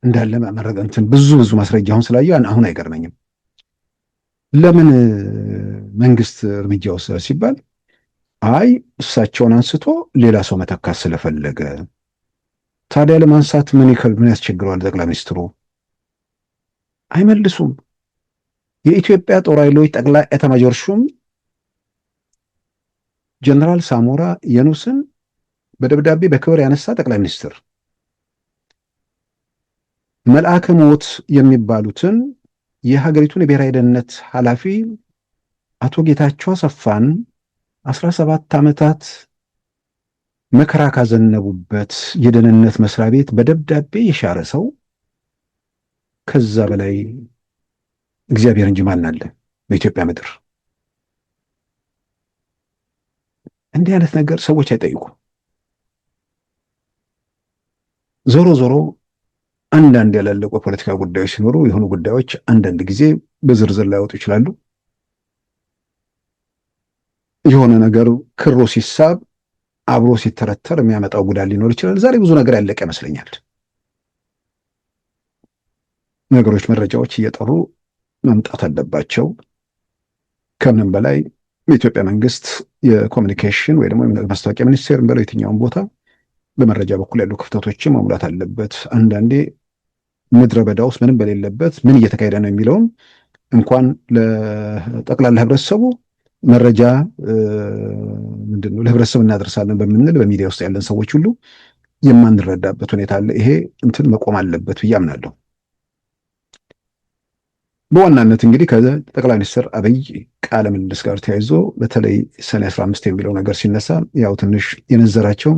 Speaker 1: እንዳለ ማረጋንትን ብዙ ማስረጃ አሁን ስላየው አሁን አይገርመኝም። ለምን መንግስት እርምጃ ወሰደ ሲባል አይ እሳቸውን አንስቶ ሌላ ሰው መተካት ስለፈለገ። ታዲያ ለማንሳት ምን ያስቸግረዋል? ጠቅላይ ሚኒስትሩ አይመልሱም። የኢትዮጵያ ጦር ኃይሎች ጠቅላይ ኤታማዦር ሹም ጀነራል ሳሞራ የኑስን በደብዳቤ በክብር ያነሳ ጠቅላይ ሚኒስትር መልአከ ሞት የሚባሉትን የሀገሪቱን የብሔራዊ ደህንነት ኃላፊ አቶ ጌታቸው አሰፋን 17 ዓመታት መከራ ካዘነቡበት የደህንነት መስሪያ ቤት በደብዳቤ የሻረ ሰው ከዛ በላይ እግዚአብሔር እንጂ ማን አለ በኢትዮጵያ ምድር? እንዲህ አይነት ነገር ሰዎች አይጠይቁም። ዞሮ ዞሮ አንዳንድ ያላለቁ የፖለቲካ ጉዳዮች ሲኖሩ የሆኑ ጉዳዮች አንዳንድ ጊዜ በዝርዝር ላይወጡ ይችላሉ። የሆነ ነገር ክሮ ሲሳብ አብሮ ሲተረተር የሚያመጣው ጉዳት ሊኖር ይችላል። ዛሬ ብዙ ነገር ያለቀ ይመስለኛል። ነገሮች፣ መረጃዎች እየጠሩ መምጣት አለባቸው። ከምንም በላይ የኢትዮጵያ መንግስት የኮሚኒኬሽን ወይ ደግሞ ማስታወቂያ ሚኒስቴር በለው የትኛውን ቦታ በመረጃ በኩል ያሉ ክፍተቶችን መሙላት አለበት። አንዳንዴ ምድረ በዳ ውስጥ ምንም በሌለበት ምን እየተካሄደ ነው የሚለውን እንኳን ለጠቅላላ ህብረተሰቡ መረጃ ምንድነው ለህብረተሰብ እናደርሳለን በምንል በሚዲያ ውስጥ ያለን ሰዎች ሁሉ የማንረዳበት ሁኔታ አለ። ይሄ እንትን መቆም አለበት ብዬ አምናለሁ። በዋናነት እንግዲህ ከጠቅላይ ሚኒስትር አብይ ቃለ ምልልስ ጋር ተያይዞ በተለይ ሰኔ 15 የሚለው ነገር ሲነሳ ያው ትንሽ የነዘራቸው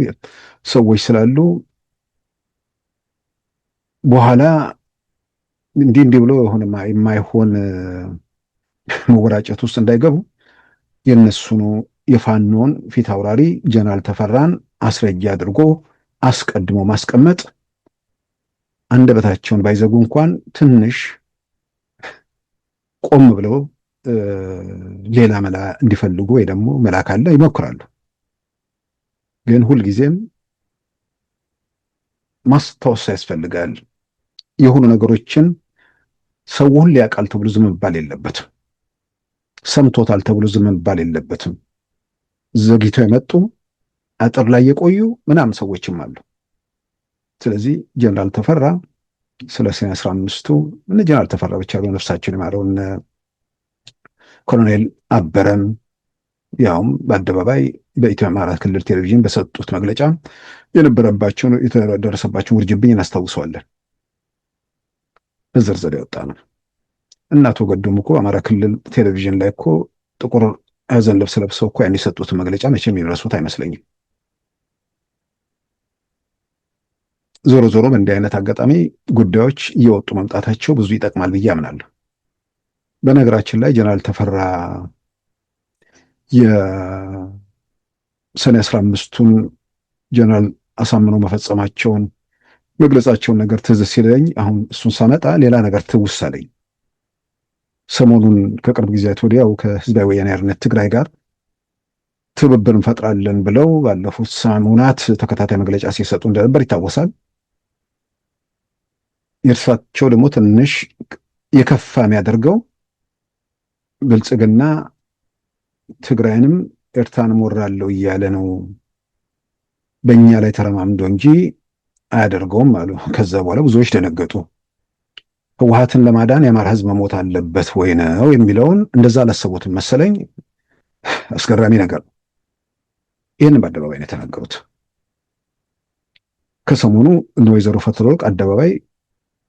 Speaker 1: ሰዎች ስላሉ በኋላ እንዲህ ብሎ የሆነ የማይሆን መወራጨት ውስጥ እንዳይገቡ የነሱኑ የፋኖን ፊት አውራሪ ጀነራል ተፈራን አስረጃ አድርጎ አስቀድሞ ማስቀመጥ አንደበታቸውን ባይዘጉ እንኳን ትንሽ ቆም ብለው ሌላ መላ እንዲፈልጉ ወይ ደግሞ መላ ካለ ይሞክራሉ። ግን ሁልጊዜም ማስታወስ ያስፈልጋል። የሆኑ ነገሮችን ሰው ሁሉ ያውቃል ተብሎ ዝም መባል የለበትም። ሰምቶታል ተብሎ ዝም መባል የለበትም። ዘግይተው የመጡ አጥር ላይ የቆዩ ምናምን ሰዎችም አሉ። ስለዚህ ጀነራል ተፈራ ስለ ሰኔ 15ቱ እነ ጀነራል ተፈራ ብቻ ነፍሳቸውን ይማረው እነ ኮሎኔል አበረም ያውም በአደባባይ በኢትዮ አማራ ክልል ቴሌቪዥን በሰጡት መግለጫ የነበረባቸውን የተደረሰባቸውን ውርጅብኝ እናስታውሰዋለን። በዝርዝር ያወጣ ነው። እናቶ ገዱም እኮ አማራ ክልል ቴሌቪዥን ላይ እኮ ጥቁር ሐዘን ልብስ ለብሰው እኮ ያን የሰጡት መግለጫ መቼም የሚረሱት አይመስለኝም። ዞሮ ዞሮ በእንዲህ አይነት አጋጣሚ ጉዳዮች እየወጡ መምጣታቸው ብዙ ይጠቅማል ብዬ አምናለሁ። በነገራችን ላይ ጀነራል ተፈራ የሰኔ 15ቱን ጀነራል አሳምነው መፈጸማቸውን መግለጻቸውን ነገር ትዝ ሲለኝ አሁን እሱን ሳመጣ ሌላ ነገር ትውስ አለኝ። ሰሞኑን ከቅርብ ጊዜያት ወዲያው ከህዝባዊ ወያኔ ሓርነት ትግራይ ጋር ትብብር እንፈጥራለን ብለው ባለፉት ሳምንታት ተከታታይ መግለጫ ሲሰጡ እንደነበር ይታወሳል። የእርሳቸው ደግሞ ትንሽ የከፋ የሚያደርገው ብልጽግና ትግራይንም ኤርትራንም ወራለሁ እያለ ነው በእኛ ላይ ተረማምዶ እንጂ አያደርገውም አሉ። ከዛ በኋላ ብዙዎች ደነገጡ። ህወሓትን ለማዳን የአማራ ህዝብ መሞት አለበት ወይ ነው የሚለውን እንደዛ አላሰቡትም መሰለኝ። አስገራሚ ነገር ነው። ይህን በአደባባይ ነው የተናገሩት። ከሰሞኑ እነ ወይዘሮ ፈትለወርቅ አደባባይ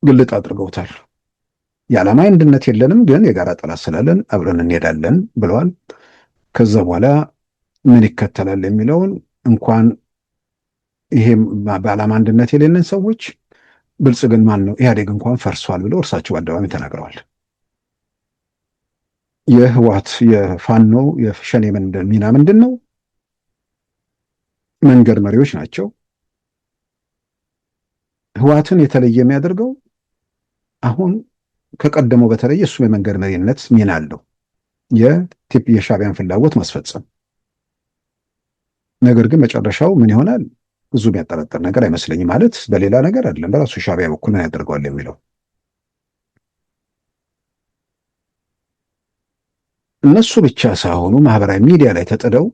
Speaker 1: ግልጥ አድርገውታል። የዓላማ አንድነት የለንም ግን የጋራ ጠላት ስላለን አብረን እንሄዳለን ብለዋል። ከዛ በኋላ ምን ይከተላል የሚለውን እንኳን ይሄም በዓላማ አንድነት የሌለን ሰዎች ብልጽግና ማን ነው ኢህአዴግ እንኳን ፈርሷል ብለው እርሳቸው አደባባይ ተናግረዋል። የህወሓት የፋኖ የሸኔ ሚና ምንድን ነው? መንገድ መሪዎች ናቸው። ህወሓትን የተለየ የሚያደርገው አሁን ከቀደመው በተለየ እሱ የመንገድ መሪነት ሚና አለው፣ የሻዕቢያን ፍላጎት ማስፈጸም። ነገር ግን መጨረሻው ምን ይሆናል ብዙ የሚያጠራጥር ነገር አይመስለኝም። ማለት በሌላ ነገር አይደለም፣ በራሱ ሻዕቢያ በኩል ምን ያደርገዋል የሚለው እነሱ ብቻ ሳይሆኑ ማህበራዊ ሚዲያ ላይ ተጥደው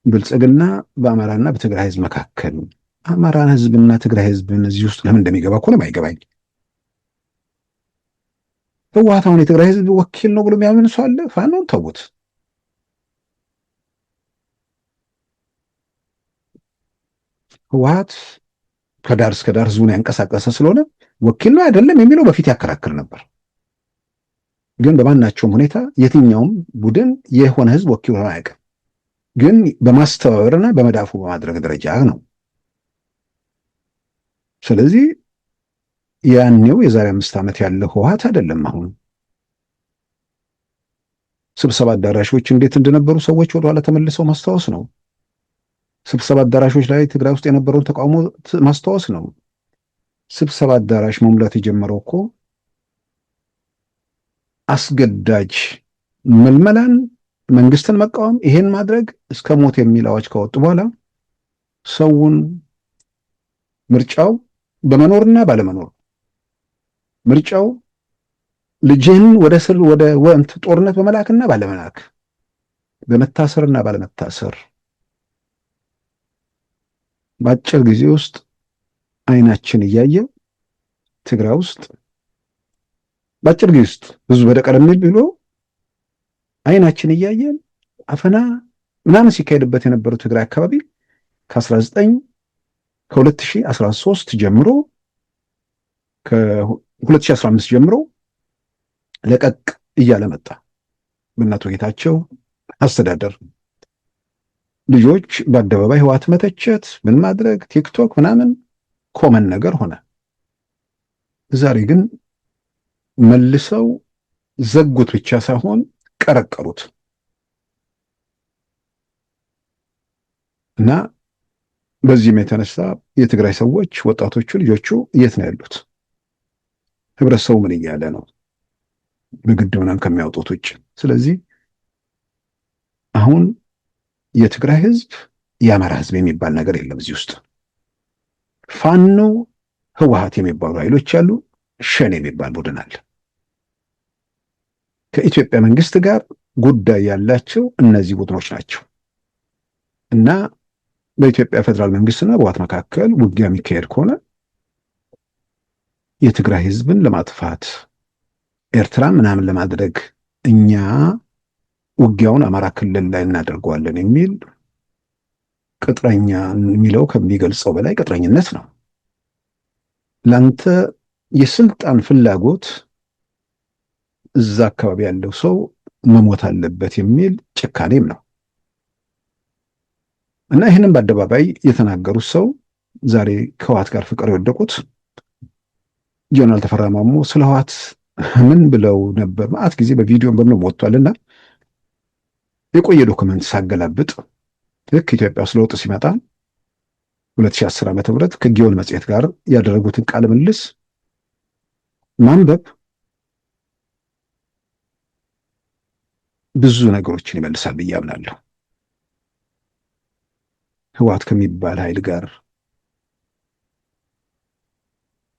Speaker 1: ብልጽግና በአማራና በትግራይ ህዝብ መካከል አማራን ህዝብና ትግራይ ህዝብን እዚህ ውስጥ ለምን እንደሚገባ እኮ ነው የማይገባኝ። ህወሓት አሁን የትግራይ ህዝብ ወኪል ነው ብሎ የሚያምን ሰው አለ? ፋኖን ተውት። ህወሓት ከዳር እስከ ዳር ህዝቡን ያንቀሳቀሰ ስለሆነ ወኪል ነው አይደለም የሚለው በፊት ያከራክር ነበር። ግን በማናቸውም ሁኔታ የትኛውም ቡድን የሆነ ህዝብ ወኪል ሆኖ አያውቅም። ግን በማስተባበርና በመዳፉ በማድረግ ደረጃ ነው። ስለዚህ ያኔው የዛሬ 5 ዓመት ያለው ህወሓት አይደለም። አሁን ስብሰባ አዳራሾች እንዴት እንደነበሩ ሰዎች ወደኋላ ተመልሰው ማስታወስ ነው። ስብሰባ አዳራሾች ላይ ትግራይ ውስጥ የነበረውን ተቃውሞ ማስታወስ ነው። ስብሰባ አዳራሽ መሙላት የጀመረው እኮ አስገዳጅ መልመላን፣ መንግስትን መቃወም፣ ይሄን ማድረግ እስከ ሞት የሚል አዋጅ ካወጡ በኋላ ሰውን ምርጫው በመኖርና ባለመኖር፣ ምርጫው ልጅህን ወደ ወንት ጦርነት በመላክና ባለመላክ፣ በመታሰርና ባለመታሰር በአጭር ጊዜ ውስጥ አይናችን እያየ ትግራይ ውስጥ በአጭር ጊዜ ውስጥ ብዙ በደቀለም ብሎ አይናችን እያየ አፈና ምናምን ሲካሄድበት የነበረው ትግራይ አካባቢ ከ2013 ጀምሮ ከ2015 ጀምሮ ለቀቅ እያለ መጣ። በእናቶ ጌታቸው አስተዳደር ልጆች በአደባባይ ህወሓት መተቸት፣ ምን ማድረግ፣ ቲክቶክ ምናምን ኮመን ነገር ሆነ። ዛሬ ግን መልሰው ዘጉት ብቻ ሳይሆን ቀረቀሩት እና በዚህም የተነሳ የትግራይ ሰዎች ወጣቶቹ ልጆቹ የት ነው ያሉት? ህብረተሰቡ ምን እያለ ነው? በግድ ምናምን ከሚያወጡት ውጭ። ስለዚህ አሁን የትግራይ ህዝብ የአማራ ህዝብ የሚባል ነገር የለም እዚህ ውስጥ። ፋኖ ህወሓት የሚባሉ ኃይሎች አሉ። ሸኔ የሚባል ቡድን አለ። ከኢትዮጵያ መንግስት ጋር ጉዳይ ያላቸው እነዚህ ቡድኖች ናቸው እና በኢትዮጵያ ፌዴራል መንግስትና በህወሓት መካከል ውጊያ የሚካሄድ ከሆነ የትግራይ ህዝብን ለማጥፋት ኤርትራ ምናምን ለማድረግ እኛ ውጊያውን አማራ ክልል ላይ እናደርገዋለን የሚል ቅጥረኛ የሚለው ከሚገልጸው በላይ ቅጥረኝነት ነው። ላንተ የስልጣን ፍላጎት እዛ አካባቢ ያለው ሰው መሞት አለበት የሚል ጭካኔም ነው እና ይህንን በአደባባይ የተናገሩት ሰው ዛሬ ከህወሓት ጋር ፍቅር የወደቁት ጀነራል ተፈራ ማሞ ስለ ህወሓት ምን ብለው ነበር? ማአት ጊዜ በቪዲዮ በምንም ወጥቷልና የቆየ ዶክመንት ሳገላብጥ ልክ ኢትዮጵያ ውስጥ ለውጥ ሲመጣ 2010 ዓ.ም ከጊዮን መጽሔት ጋር ያደረጉትን ቃለ ምልልስ ማንበብ ብዙ ነገሮችን ይመልሳል ብዬ አምናለሁ። ህወሓት ከሚባል ኃይል ጋር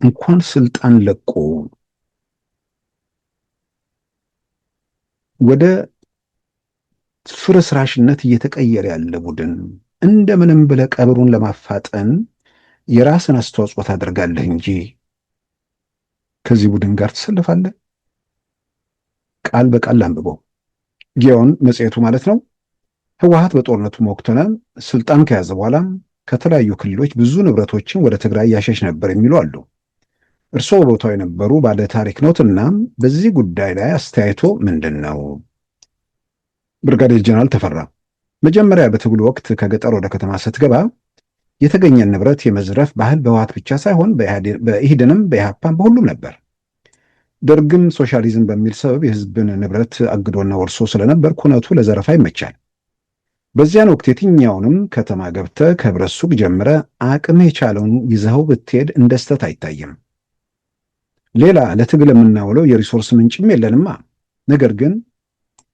Speaker 1: እንኳን ስልጣን ለቆ ወደ ፍርስራሽነት እየተቀየረ ያለ ቡድን እንደምንም ብለህ ቀብሩን ለማፋጠን የራስን አስተዋጽኦ ታደርጋለህ እንጂ ከዚህ ቡድን ጋር ትሰለፋለህ? ቃል በቃል አንብበው ጊዮን መጽሔቱ ማለት ነው። ህወሓት በጦርነቱ ወቅትና ስልጣን ከያዘ በኋላ ከተለያዩ ክልሎች ብዙ ንብረቶችን ወደ ትግራይ ያሸሽ ነበር የሚሉ አሉ። እርስዎ በቦታው የነበሩ ባለ ታሪክ ነዎትና በዚህ ጉዳይ ላይ አስተያየቶ ምንድን ነው? ብርጋዴር ጀነራል ተፈራ መጀመሪያ በትግሉ ወቅት ከገጠር ወደ ከተማ ስትገባ የተገኘን ንብረት የመዝረፍ ባህል በህወሓት ብቻ ሳይሆን በኢህድንም በኢህአፓም በሁሉም ነበር። ደርግም ሶሻሊዝም በሚል ሰበብ የህዝብን ንብረት አግዶና ወርሶ ስለነበር ኩነቱ ለዘረፋ ይመቻል። በዚያን ወቅት የትኛውንም ከተማ ገብተህ ከህብረት ሱቅ ጀምረ አቅም የቻለውን ይዘኸው ብትሄድ እንደ ስተት አይታይም። ሌላ ለትግል የምናውለው የሪሶርስ ምንጭም የለንማ። ነገር ግን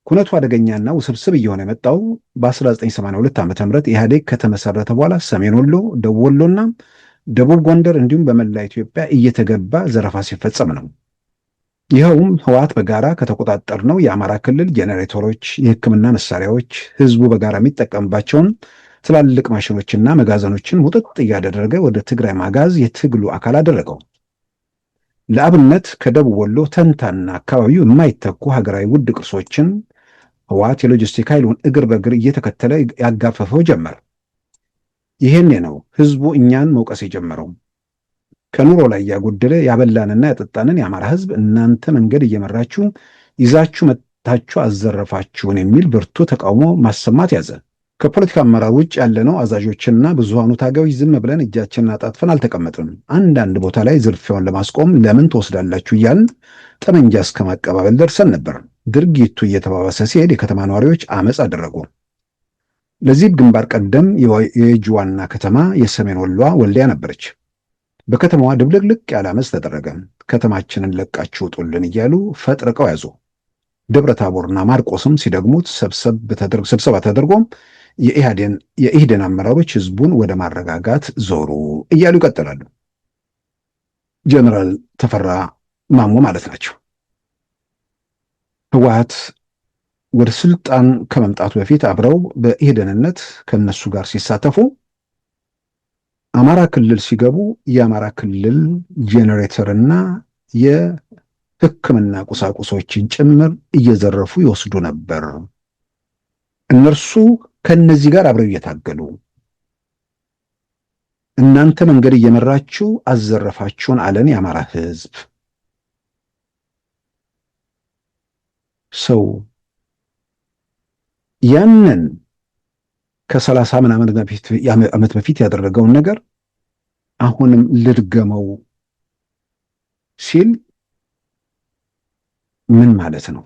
Speaker 1: ኩነቱ አደገኛና ውስብስብ እየሆነ የመጣው በ1982 ዓ.ም ኢህአዴግ ከተመሰረተ በኋላ ሰሜን ወሎ፣ ደቡብ ወሎና ደቡብ ጎንደር እንዲሁም በመላ ኢትዮጵያ እየተገባ ዘረፋ ሲፈጸም ነው። ይኸውም ህወሓት በጋራ ከተቆጣጠርነው የአማራ ክልል ጄኔሬተሮች፣ የህክምና መሳሪያዎች፣ ህዝቡ በጋራ የሚጠቀምባቸውን ትላልቅ ማሽኖችና መጋዘኖችን ሙጥጥ እያደረገ ወደ ትግራይ ማጋዝ የትግሉ አካል አደረገው። ለአብነት ከደቡብ ወሎ ተንታና አካባቢው የማይተኩ ሀገራዊ ውድ ቅርሶችን ህወሓት የሎጂስቲክ ኃይሉን እግር በእግር እየተከተለ ያጋፈፈው ጀመር። ይሄኔ ነው ህዝቡ እኛን መውቀስ የጀመረው። ከኑሮ ላይ ያጎደለ ያበላንና ያጠጣንን የአማራ ህዝብ እናንተ መንገድ እየመራችሁ ይዛችሁ መታችሁ አዘረፋችሁን የሚል ብርቱ ተቃውሞ ማሰማት ያዘ። ከፖለቲካ አመራር ውጭ ያለነው አዛዦችና ብዙሃኑ ታጋዮች ዝም ብለን እጃችንን አጣጥፈን አልተቀመጥንም። አንዳንድ ቦታ ላይ ዝርፊያውን ለማስቆም ለምን ትወስዳላችሁ እያልን ጠመንጃ እስከ ማቀባበል ደርሰን ነበር። ድርጊቱ እየተባባሰ ሲሄድ የከተማ ነዋሪዎች አመፅ አደረጉ። ለዚህ ግንባር ቀደም የየጁ ዋና ከተማ የሰሜን ወሎዋ ወልዲያ ነበረች። በከተማዋ ድብልቅልቅ ያለ አመፅ ተደረገ። ከተማችንን ለቃችሁ ውጡልን እያሉ ፈጥርቀው ያዙ። ደብረ ታቦርና ማርቆስም ሲደግሙት ስብሰባ ተደርጎም የኢህዴን አመራሮች ህዝቡን ወደ ማረጋጋት ዞሩ እያሉ ይቀጥላሉ። ጀነራል ተፈራ ማሞ ማለት ናቸው። ህወሓት ወደ ስልጣን ከመምጣቱ በፊት አብረው በኢህዴንነት ከነሱ ጋር ሲሳተፉ አማራ ክልል ሲገቡ የአማራ ክልል ጄኔሬተርና የሕክምና ቁሳቁሶችን ጭምር እየዘረፉ ይወስዱ ነበር። እነርሱ ከነዚህ ጋር አብረው እየታገሉ እናንተ መንገድ እየመራችሁ አዘረፋችሁን አለን የአማራ ህዝብ። ሰው ያንን ከ30 ምናምን ዓመት በፊት ያደረገውን ነገር አሁንም ልድገመው ሲል ምን ማለት ነው?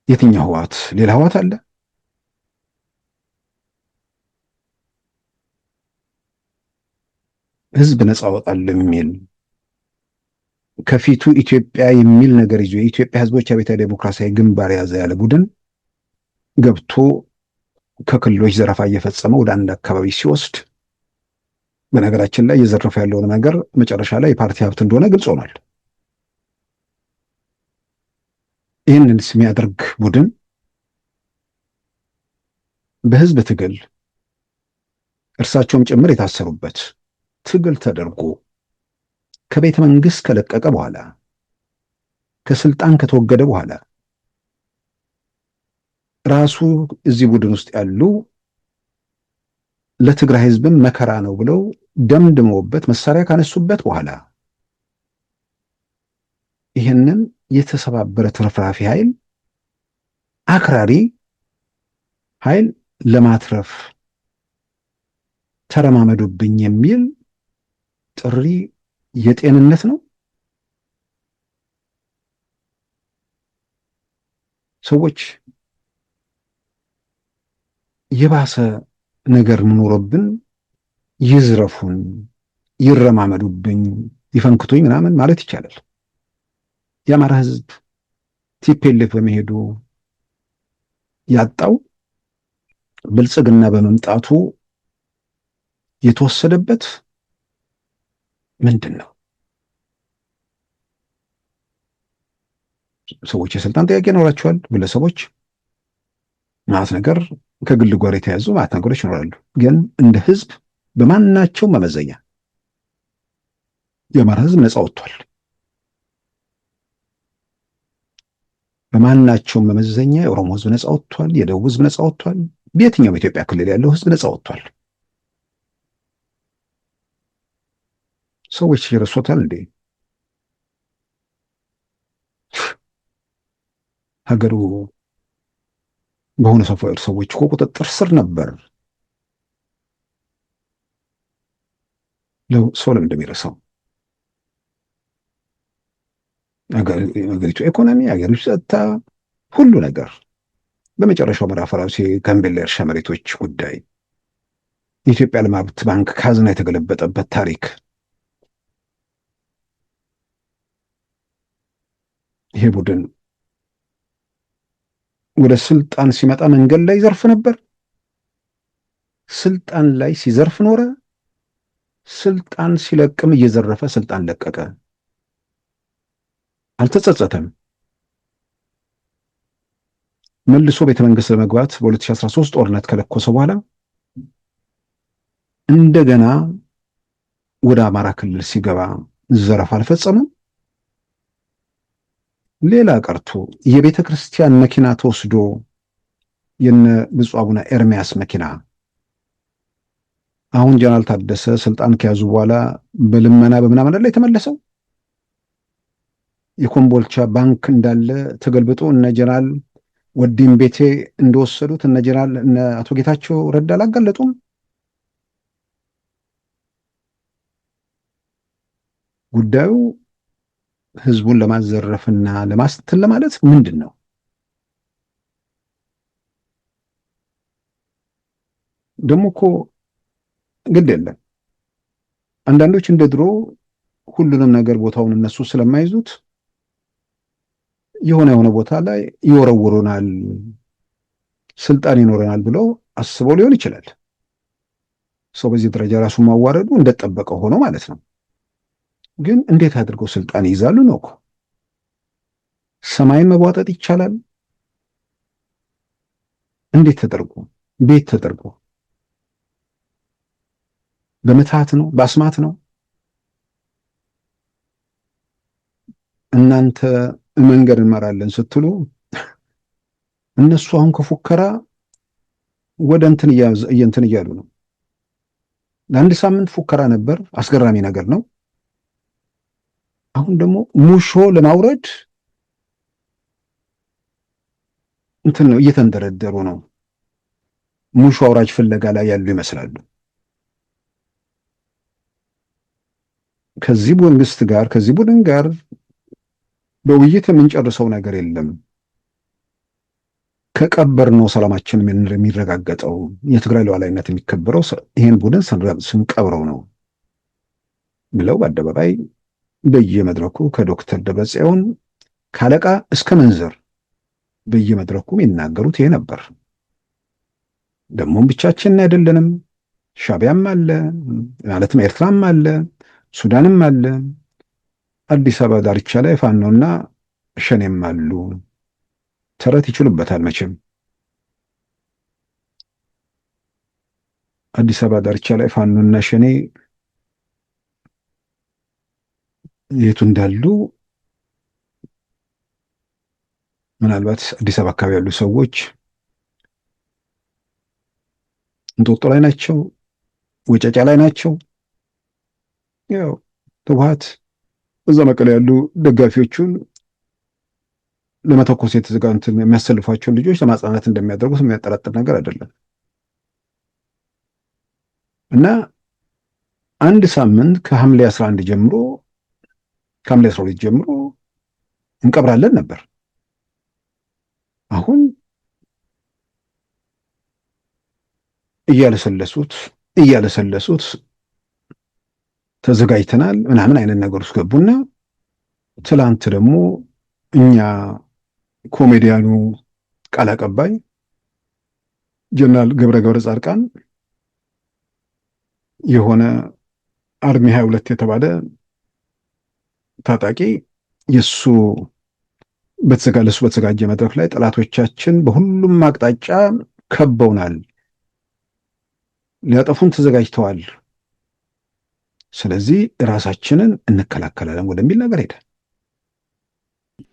Speaker 1: የትኛው ህወሓት? ሌላ ህወሓት አለ? ህዝብ ነፃ አወጣለሁ የሚል ከፊቱ ኢትዮጵያ የሚል ነገር ይዞ የኢትዮጵያ ህዝቦች አብዮታዊ ዴሞክራሲያዊ ግንባር ያዘ ያለ ቡድን ገብቶ ከክልሎች ዘረፋ እየፈጸመ ወደ አንድ አካባቢ ሲወስድ፣ በነገራችን ላይ እየዘረፈ ያለውን ነገር መጨረሻ ላይ የፓርቲ ሀብት እንደሆነ ግልጽ ሆኗል። ይህንን የሚያደርግ ቡድን በህዝብ ትግል እርሳቸውም ጭምር የታሰሩበት ትግል ተደርጎ ከቤተ መንግስት ከለቀቀ በኋላ ከስልጣን ከተወገደ በኋላ ራሱ እዚህ ቡድን ውስጥ ያሉ ለትግራይ ህዝብም መከራ ነው ብለው ደምድመውበት መሳሪያ ካነሱበት በኋላ ይህንን የተሰባበረ ትርፍራፊ ኃይል አክራሪ ኃይል ለማትረፍ ተረማመዱብኝ የሚል ጥሪ የጤንነት ነው? ሰዎች የባሰ ነገር ምኖርብን ይዝረፉን፣ ይረማመዱብኝ፣ ይፈንክቱኝ ምናምን ማለት ይቻላል። የአማራ ህዝብ ቲፒኤልኤፍ በመሄዱ ያጣው ብልጽግና በመምጣቱ የተወሰደበት ምንድን ነው? ሰዎች የስልጣን ጥያቄ ይኖራቸዋል። ግለሰቦች ማለት ነገር ከግል ጋር የተያዙ ማለት ነገሮች ይኖራሉ። ግን እንደ ህዝብ በማናቸውም መመዘኛ የአማራ ህዝብ ነፃ ወጥቷል። በማናቸውም መመዘኛ የኦሮሞ ህዝብ ነፃ ወጥቷል። የደቡብ ህዝብ ነፃ ወጥቷል። በየትኛውም ኢትዮጵያ ክልል ያለው ህዝብ ነፃ ወጥቷል። ሰዎች ይረሱታል እንዴ? ሀገሩ በሆነ ሰዎች እኮ ቁጥጥር ስር ነበር። ሰው ለምን እንደሚረሳው ሀገሪቱ ኢኮኖሚ፣ ሀገሪቱ ጸጥታ፣ ሁሉ ነገር በመጨረሻው ምዕራፍ ራሱ የጋምቤላ እርሻ መሬቶች ጉዳይ፣ የኢትዮጵያ ልማት ባንክ ካዝና የተገለበጠበት ታሪክ፣ ይሄ ቡድን ወደ ስልጣን ሲመጣ መንገድ ላይ ይዘርፍ ነበር። ስልጣን ላይ ሲዘርፍ ኖረ። ስልጣን ሲለቅም እየዘረፈ ስልጣን ለቀቀ። አልተጸጸተም። መልሶ ቤተ መንግስት ለመግባት በ2013 ጦርነት ከለኮሰ በኋላ እንደገና ወደ አማራ ክልል ሲገባ ዘረፋ አልፈጸመም። ሌላ ቀርቶ የቤተ ክርስቲያን መኪና ተወስዶ የነ ብፁዕ አቡነ ኤርሚያስ መኪና አሁን ጀነራል ታደሰ ስልጣን ከያዙ በኋላ በልመና በምናምን ላይ ተመለሰው። የኮምቦልቻ ባንክ እንዳለ ተገልብጦ እነ ጀነራል ወዲም ቤቴ እንደወሰዱት እነ ጀነራል እነ አቶ ጌታቸው ረዳ አላጋለጡም? ጉዳዩ ህዝቡን ለማዘረፍና ለማስተን ለማለት ምንድን ነው? ደግሞ እኮ ግድ የለም አንዳንዶች እንደ ድሮ ሁሉንም ነገር ቦታውን እነሱ ስለማይዙት የሆነ ቦታ ላይ ይወረውሩናል፣ ስልጣን ይኖረናል ብለው አስበው ሊሆን ይችላል። ሰው በዚህ ደረጃ ራሱ ማዋረዱ እንደተጠበቀ ሆኖ ማለት ነው። ግን እንዴት አድርገው ስልጣን ይይዛሉ ነው እኮ። ሰማይን መቧጠጥ ይቻላል? እንዴት ተደርጎ? ቤት ተደርጎ? በምትሃት ነው? በአስማት ነው? እናንተ መንገድ እንመራለን ስትሉ እነሱ አሁን ከፉከራ ወደ እንትን እያሉ ነው። ለአንድ ሳምንት ፉከራ ነበር፣ አስገራሚ ነገር ነው። አሁን ደግሞ ሙሾ ለማውረድ እንትን ነው፣ እየተንደረደሩ ነው። ሙሾ አውራጅ ፍለጋ ላይ ያሉ ይመስላሉ። ከዚህ መንግስት ጋር ከዚህ ቡድን ጋር በውይይት የምንጨርሰው ነገር የለም። ከቀበርነው ሰላማችን የሚረጋገጠው የትግራይ ሉዓላዊነት የሚከበረው ይሄን ቡድን ስንቀብረው ነው ብለው በአደባባይ በየመድረኩ ከዶክተር ደብረጽዮን ካለቃ እስከ መንዘር በየመድረኩ የሚናገሩት ይሄ ነበር። ደግሞም ብቻችንን አይደለንም። ሻዕቢያም አለ ማለትም ኤርትራም አለ፣ ሱዳንም አለ፣ አዲስ አበባ ዳርቻ ላይ ፋኖና ሸኔም አሉ። ተረት ይችሉበታል መቼም። አዲስ አበባ ዳርቻ ላይ ፋኖና ሸኔ የቱ እንዳሉ ምናልባት አዲስ አበባ አካባቢ ያሉ ሰዎች እንጦጦ ላይ ናቸው፣ ወጨጫ ላይ ናቸው። ያው ህወሓት እዛ መቀሌ ያሉ ደጋፊዎቹን ለመተኮስ የተዘጋጁትን የሚያሰልፏቸውን ልጆች ለማጽናናት እንደሚያደርጉት የሚያጠራጥር ነገር አይደለም። እና አንድ ሳምንት ከሐምሌ 11 ጀምሮ ከሐምሌ 12 ጀምሮ እንቀብራለን ነበር። አሁን እያለሰለሱት ተዘጋጅተናል ምናምን አይነት ነገር ውስጥ ገቡና ትላንት ደግሞ እኛ ኮሜዲያኑ ቃል አቀባይ ጀነራል ገብረ ጻድቃን የሆነ አርሚ 22 የተባለ ታጣቂ ለሱ በተዘጋጀ መድረክ ላይ ጠላቶቻችን በሁሉም አቅጣጫ ከበውናል፣ ሊያጠፉን ተዘጋጅተዋል፣ ስለዚህ ራሳችንን እንከላከላለን ወደሚል ነገር ሄደ።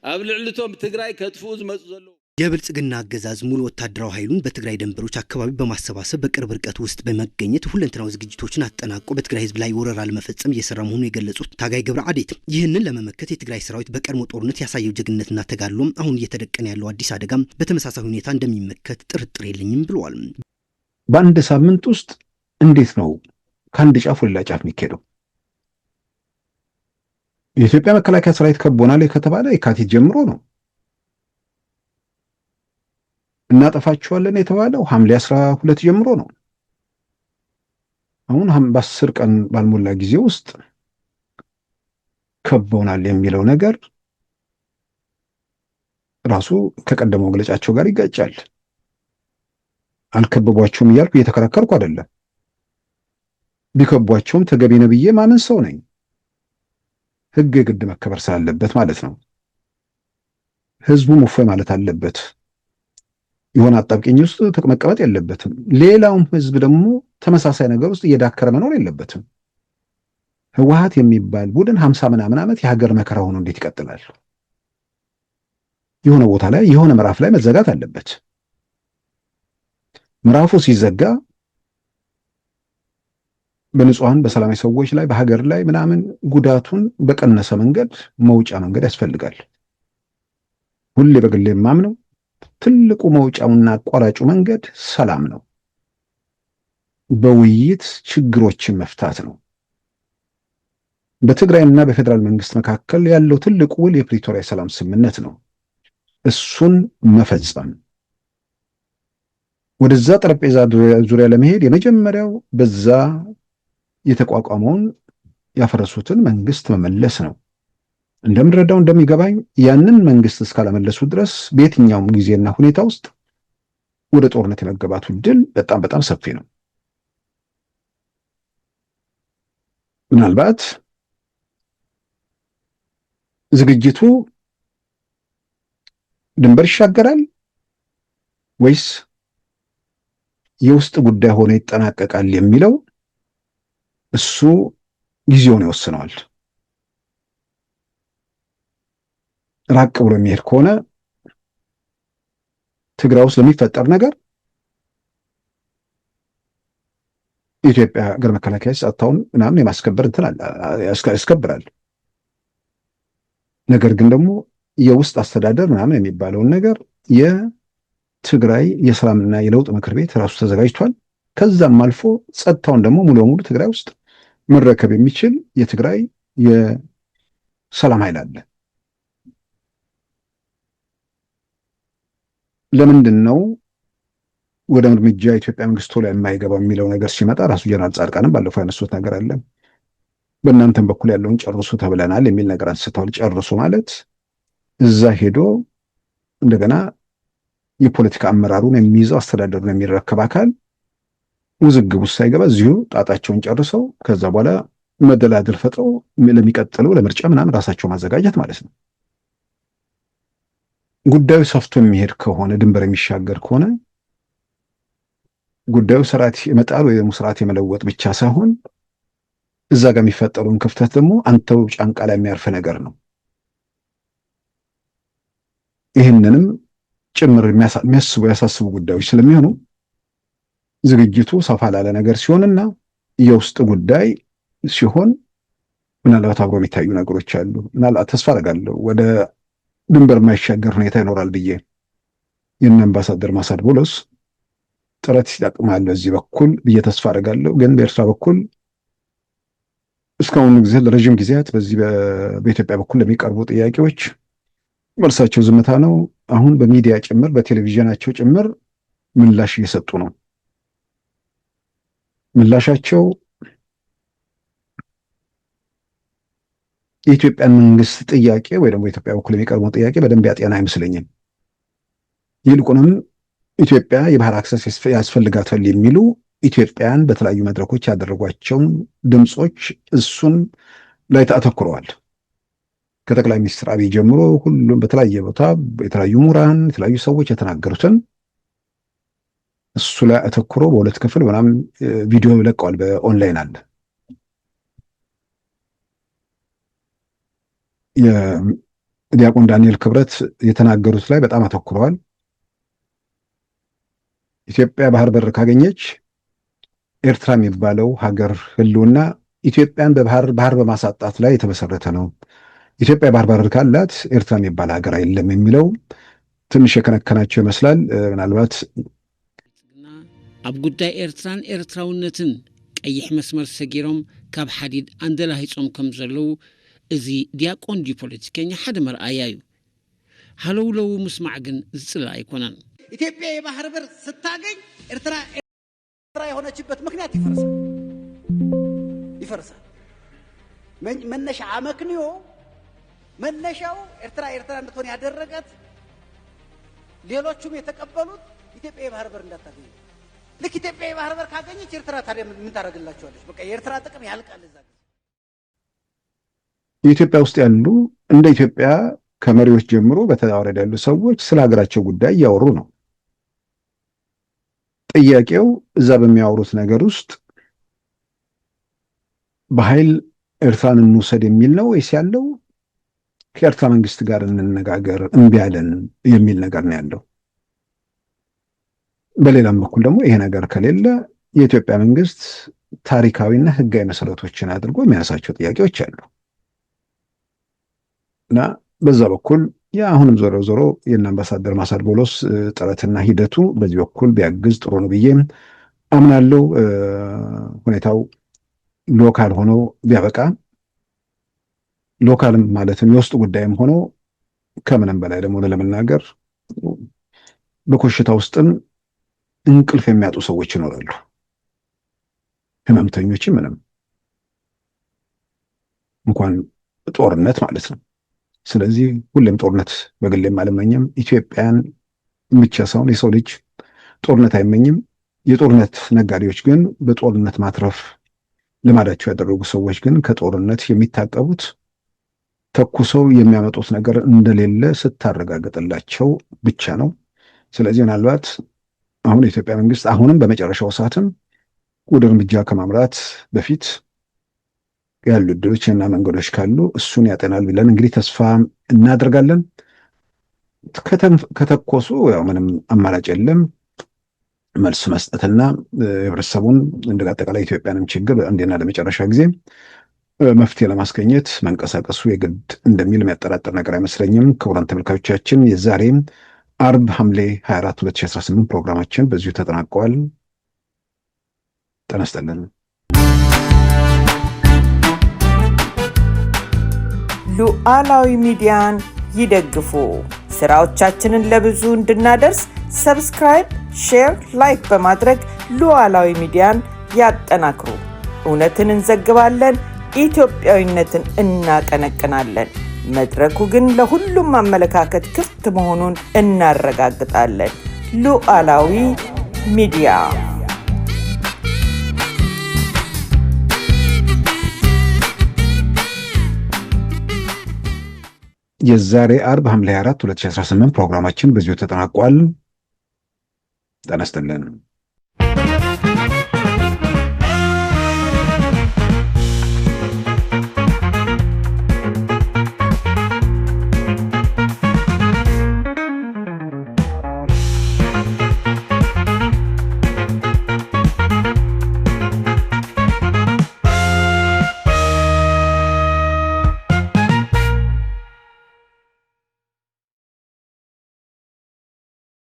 Speaker 2: ኣብ ልዕልቶም ትግራይ ከጥፍኡ ዝመፁ ዘለዉ
Speaker 3: የብልጽግና አገዛዝ ሙሉ ወታደራዊ ኃይሉን በትግራይ ድንበሮች አካባቢ በማሰባሰብ በቅርብ ርቀት ውስጥ በመገኘት ሁለንተናዊ ዝግጅቶችን አጠናቆ በትግራይ ህዝብ ላይ ወረራ ለመፈጸም እየሰራ መሆኑን የገለጹት ታጋይ ገብረ ዓዴት ይህንን ለመመከት የትግራይ ሰራዊት በቀድሞ ጦርነት ያሳየው ጀግንነትና ተጋድሎም አሁን እየተደቀነ ያለው አዲስ አደጋም በተመሳሳይ ሁኔታ እንደሚመከት ጥርጥር የለኝም ብለዋል።
Speaker 1: በአንድ ሳምንት ውስጥ እንዴት ነው ከአንድ ጫፍ ወደ ሌላ ጫፍ የሚካሄደው? የኢትዮጵያ መከላከያ ሰራዊት ከቦናል ከተባለ የካቲት ጀምሮ ነው። እናጠፋቸዋለን የተባለው ሐምሌ 12 ጀምሮ ነው። አሁን በ10 ቀን ባልሞላ ጊዜ ውስጥ ከቦናል የሚለው ነገር ራሱ ከቀደመው መግለጫቸው ጋር ይጋጫል። አልከበቧቸውም እያልኩ እየተከራከርኩ አይደለም። ቢከቧቸውም ተገቢ ነው ብዬ ማመን ሰው ነኝ። ህግ የግድ መከበር ስላለበት ማለት ነው። ህዝቡም እፎይ ማለት አለበት። የሆነ አጣብቂኝ ውስጥ መቀመጥ የለበትም። ሌላውም ህዝብ ደግሞ ተመሳሳይ ነገር ውስጥ እየዳከረ መኖር የለበትም። ህወሓት የሚባል ቡድን 50 ምናምን ዓመት የሀገር መከራ ሆኖ እንዴት ይቀጥላል? የሆነ ቦታ ላይ የሆነ ምዕራፍ ላይ መዘጋት አለበት። ምዕራፉ ሲዘጋ በንጹሃን በሰላማዊ ሰዎች ላይ በሀገር ላይ ምናምን ጉዳቱን በቀነሰ መንገድ መውጫ መንገድ ያስፈልጋል። ሁሌ በግሌ የማምነው ትልቁ መውጫውና አቋራጩ መንገድ ሰላም ነው። በውይይት ችግሮችን መፍታት ነው። በትግራይና በፌዴራል መንግስት መካከል ያለው ትልቁ ውል የፕሪቶሪያ ሰላም ስምምነት ነው። እሱን መፈጸም፣ ወደዛ ጠረጴዛ ዙሪያ ለመሄድ የመጀመሪያው በዛ የተቋቋመውን ያፈረሱትን መንግስት መመለስ ነው። እንደምንረዳው እንደሚገባኝ ያንን መንግስት እስካለመለሱ ድረስ በየትኛውም ጊዜና ሁኔታ ውስጥ ወደ ጦርነት የመገባቱ ዕድል በጣም በጣም ሰፊ ነው። ምናልባት ዝግጅቱ ድንበር ይሻገራል ወይስ የውስጥ ጉዳይ ሆኖ ይጠናቀቃል የሚለው እሱ ጊዜውን ይወስነዋል። ራቅ ብሎ የሚሄድ ከሆነ ትግራይ ውስጥ ለሚፈጠር ነገር የኢትዮጵያ ሀገር መከላከያ ጸጥታውን ምናምን የማስከበር እንትን ያስከብራል። ነገር ግን ደግሞ የውስጥ አስተዳደር ምናምን የሚባለውን ነገር የትግራይ የሰላምና የለውጥ ምክር ቤት ራሱ ተዘጋጅቷል። ከዛም አልፎ ጸጥታውን ደግሞ ሙሉ በሙሉ ትግራይ ውስጥ መረከብ የሚችል የትግራይ የሰላም ኃይል አለ። ለምንድን ነው ወደ እርምጃ የኢትዮጵያ መንግስት ቶሎ የማይገባው የሚለው ነገር ሲመጣ ራሱ ጀነራል ጻድቃንም ባለፈው ያነሱት ነገር አለ። በእናንተም በኩል ያለውን ጨርሱ ተብለናል የሚል ነገር አንስተዋል። ጨርሱ ማለት እዛ ሄዶ እንደገና የፖለቲካ አመራሩን የሚይዘው አስተዳደሩን የሚረከብ አካል ውዝግብ ውስጥ ሳይገባ እዚሁ ጣጣቸውን ጨርሰው ከዛ በኋላ መደላድል ፈጥረው ለሚቀጥለው ለምርጫ ምናምን ራሳቸው ማዘጋጀት ማለት ነው። ጉዳዩ ሰፍቶ የሚሄድ ከሆነ ድንበር የሚሻገር ከሆነ ጉዳዩ ስርዓት የመጣል ወይ ደግሞ ስርዓት የመለወጥ ብቻ ሳይሆን እዛ ጋር የሚፈጠሩን ክፍተት ደግሞ አንተው ጫንቃ ላይ የሚያርፍ ነገር ነው። ይህንንም ጭምር ያሳስቡ ጉዳዮች ስለሚሆኑ ዝግጅቱ ሰፋ ላለ ነገር ሲሆንና የውስጥ ጉዳይ ሲሆን ምናልባት አብሮ የሚታዩ ነገሮች አሉ። ምናልባት ተስፋ አደርጋለሁ ወደ ድንበር የማይሻገር ሁኔታ ይኖራል ብዬ የእነ አምባሳደር ማሳድ ቦሎስ ጥረት ይጠቅማል በዚህ በኩል ብዬ ተስፋ አደርጋለሁ። ግን በኤርትራ በኩል እስካሁን ጊዜ ለረጅም ጊዜያት በዚህ በኢትዮጵያ በኩል ለሚቀርቡ ጥያቄዎች መልሳቸው ዝምታ ነው። አሁን በሚዲያ ጭምር በቴሌቪዥናቸው ጭምር ምላሽ እየሰጡ ነው። ምላሻቸው የኢትዮጵያን መንግስት ጥያቄ ወይ ደግሞ የኢትዮጵያ በኩል የሚቀርበው ጥያቄ በደንብ ያጤና አይመስለኝም። ይልቁንም ኢትዮጵያ የባህር አክሰስ ያስፈልጋታል የሚሉ ኢትዮጵያን በተለያዩ መድረኮች ያደረጓቸውን ድምጾች እሱን ላይ አተኩረዋል። ከጠቅላይ ሚኒስትር አብይ ጀምሮ ሁሉም በተለያየ ቦታ የተለያዩ ምሁራን የተለያዩ ሰዎች የተናገሩትን እሱ ላይ አተኩሮ በሁለት ክፍል ምናምን ቪዲዮ ለቀዋል። በኦንላይን አለ። የዲያቆን ዳንኤል ክብረት የተናገሩት ላይ በጣም አተኩረዋል። ኢትዮጵያ ባህር በር ካገኘች ኤርትራ የሚባለው ሀገር ህልውና ኢትዮጵያን ባህር በማሳጣት ላይ የተመሰረተ ነው። ኢትዮጵያ ባህር በር ካላት ኤርትራ የሚባል ሀገር አይደለም የሚለው ትንሽ የከነከናቸው ይመስላል። ምናልባት
Speaker 4: ኣብ ጉዳይ ኤርትራን ኤርትራውነትን ቀይሕ መስመር ሰጊሮም ካብ ሓዲድ አንደላሂጾም ከም ዘለው እዚ ዲያቆን ፖለቲከኛ ሓደ መርአያ እዩ። ሃለውለው ምስማዕ ግን ዝጽልእ አይኮነን።
Speaker 10: ኢትዮጵያ የባህር በር ስታገኝ ኤርትራ የሆነችበት ምክንያት ይፈርሳል። መነሻ አመክንዮ መነሻው ኤርትራ እንድትሆን ያደረገት ሌሎቹም የተቀበሉት ኢትዮጵያ የባህር በር እንዳታገኝ። ልክ ኢትዮጵያ የባህር በር ካገኘች ኤርትራ ታዲያ ምን ታደርግላቸዋለች? በቃ የኤርትራ ጥቅም ያልቃል እዛ።
Speaker 1: የኢትዮጵያ ውስጥ ያሉ እንደ ኢትዮጵያ ከመሪዎች ጀምሮ በተዋረድ ያሉ ሰዎች ስለ ሀገራቸው ጉዳይ እያወሩ ነው። ጥያቄው እዛ በሚያወሩት ነገር ውስጥ በኃይል ኤርትራን እንውሰድ የሚል ነው ወይስ ያለው ከኤርትራ መንግስት ጋር እንነጋገር እምቢ አለን የሚል ነገር ነው ያለው? በሌላም በኩል ደግሞ ይሄ ነገር ከሌለ የኢትዮጵያ መንግስት ታሪካዊና ህጋዊ መሰረቶችን አድርጎ የሚያነሳቸው ጥያቄዎች አሉ እና በዛ በኩል አሁንም ዞሮ ዞሮ የእነ አምባሳደር ማሳድ ቦሎስ ጥረትና ሂደቱ በዚህ በኩል ቢያግዝ ጥሩ ነው ብዬ አምናለሁ። ሁኔታው ሎካል ሆኖ ቢያበቃ ሎካልም ማለትም የውስጥ ጉዳይም ሆኖ ከምንም በላይ ደግሞ ለመናገር በኮሽታ ውስጥም እንቅልፍ የሚያጡ ሰዎች ይኖራሉ፣ ህመምተኞችም ምንም እንኳን ጦርነት ማለት ነው። ስለዚህ ሁሌም ጦርነት በግሌም አልመኝም። ኢትዮጵያን ብቻ ሳይሆን የሰው ልጅ ጦርነት አይመኝም። የጦርነት ነጋዴዎች ግን በጦርነት ማትረፍ ልማዳቸው ያደረጉ ሰዎች ግን ከጦርነት የሚታቀቡት ተኩሰው የሚያመጡት ነገር እንደሌለ ስታረጋግጥላቸው ብቻ ነው። ስለዚህ ምናልባት አሁን የኢትዮጵያ መንግስት አሁንም በመጨረሻው ሰዓትም ወደ እርምጃ ከማምራት በፊት ያሉ እድሎችና መንገዶች ካሉ እሱን ያጠናል ብለን እንግዲህ ተስፋ እናደርጋለን። ከተኮሱ ያው ምንም አማራጭ የለም፣ መልስ መስጠትና ህብረተሰቡን እንደ አጠቃላይ ኢትዮጵያንም ችግር አንዴና ለመጨረሻ ጊዜ መፍትሄ ለማስገኘት መንቀሳቀሱ የግድ እንደሚል የሚያጠራጥር ነገር አይመስለኝም። ክቡራን ተመልካቾቻችን የዛሬ አርብ ሐምሌ 24 2018 ፕሮግራማችን በዚሁ ተጠናቀዋል። ጤና ይስጥልን።
Speaker 7: ሉዓላዊ ሚዲያን ይደግፉ። ስራዎቻችንን ለብዙ እንድናደርስ ሰብስክራይብ፣ ሼር፣ ላይክ በማድረግ ሉዓላዊ ሚዲያን ያጠናክሩ። እውነትን እንዘግባለን፣ ኢትዮጵያዊነትን እናቀነቅናለን። መድረኩ ግን ለሁሉም አመለካከት ክፍት መሆኑን እናረጋግጣለን። ሉዓላዊ ሚዲያ
Speaker 1: የዛሬ አርብ ሐምሌ 24 2018 ፕሮግራማችን በዚሁ ተጠናቋል። ጤና ይስጥልን።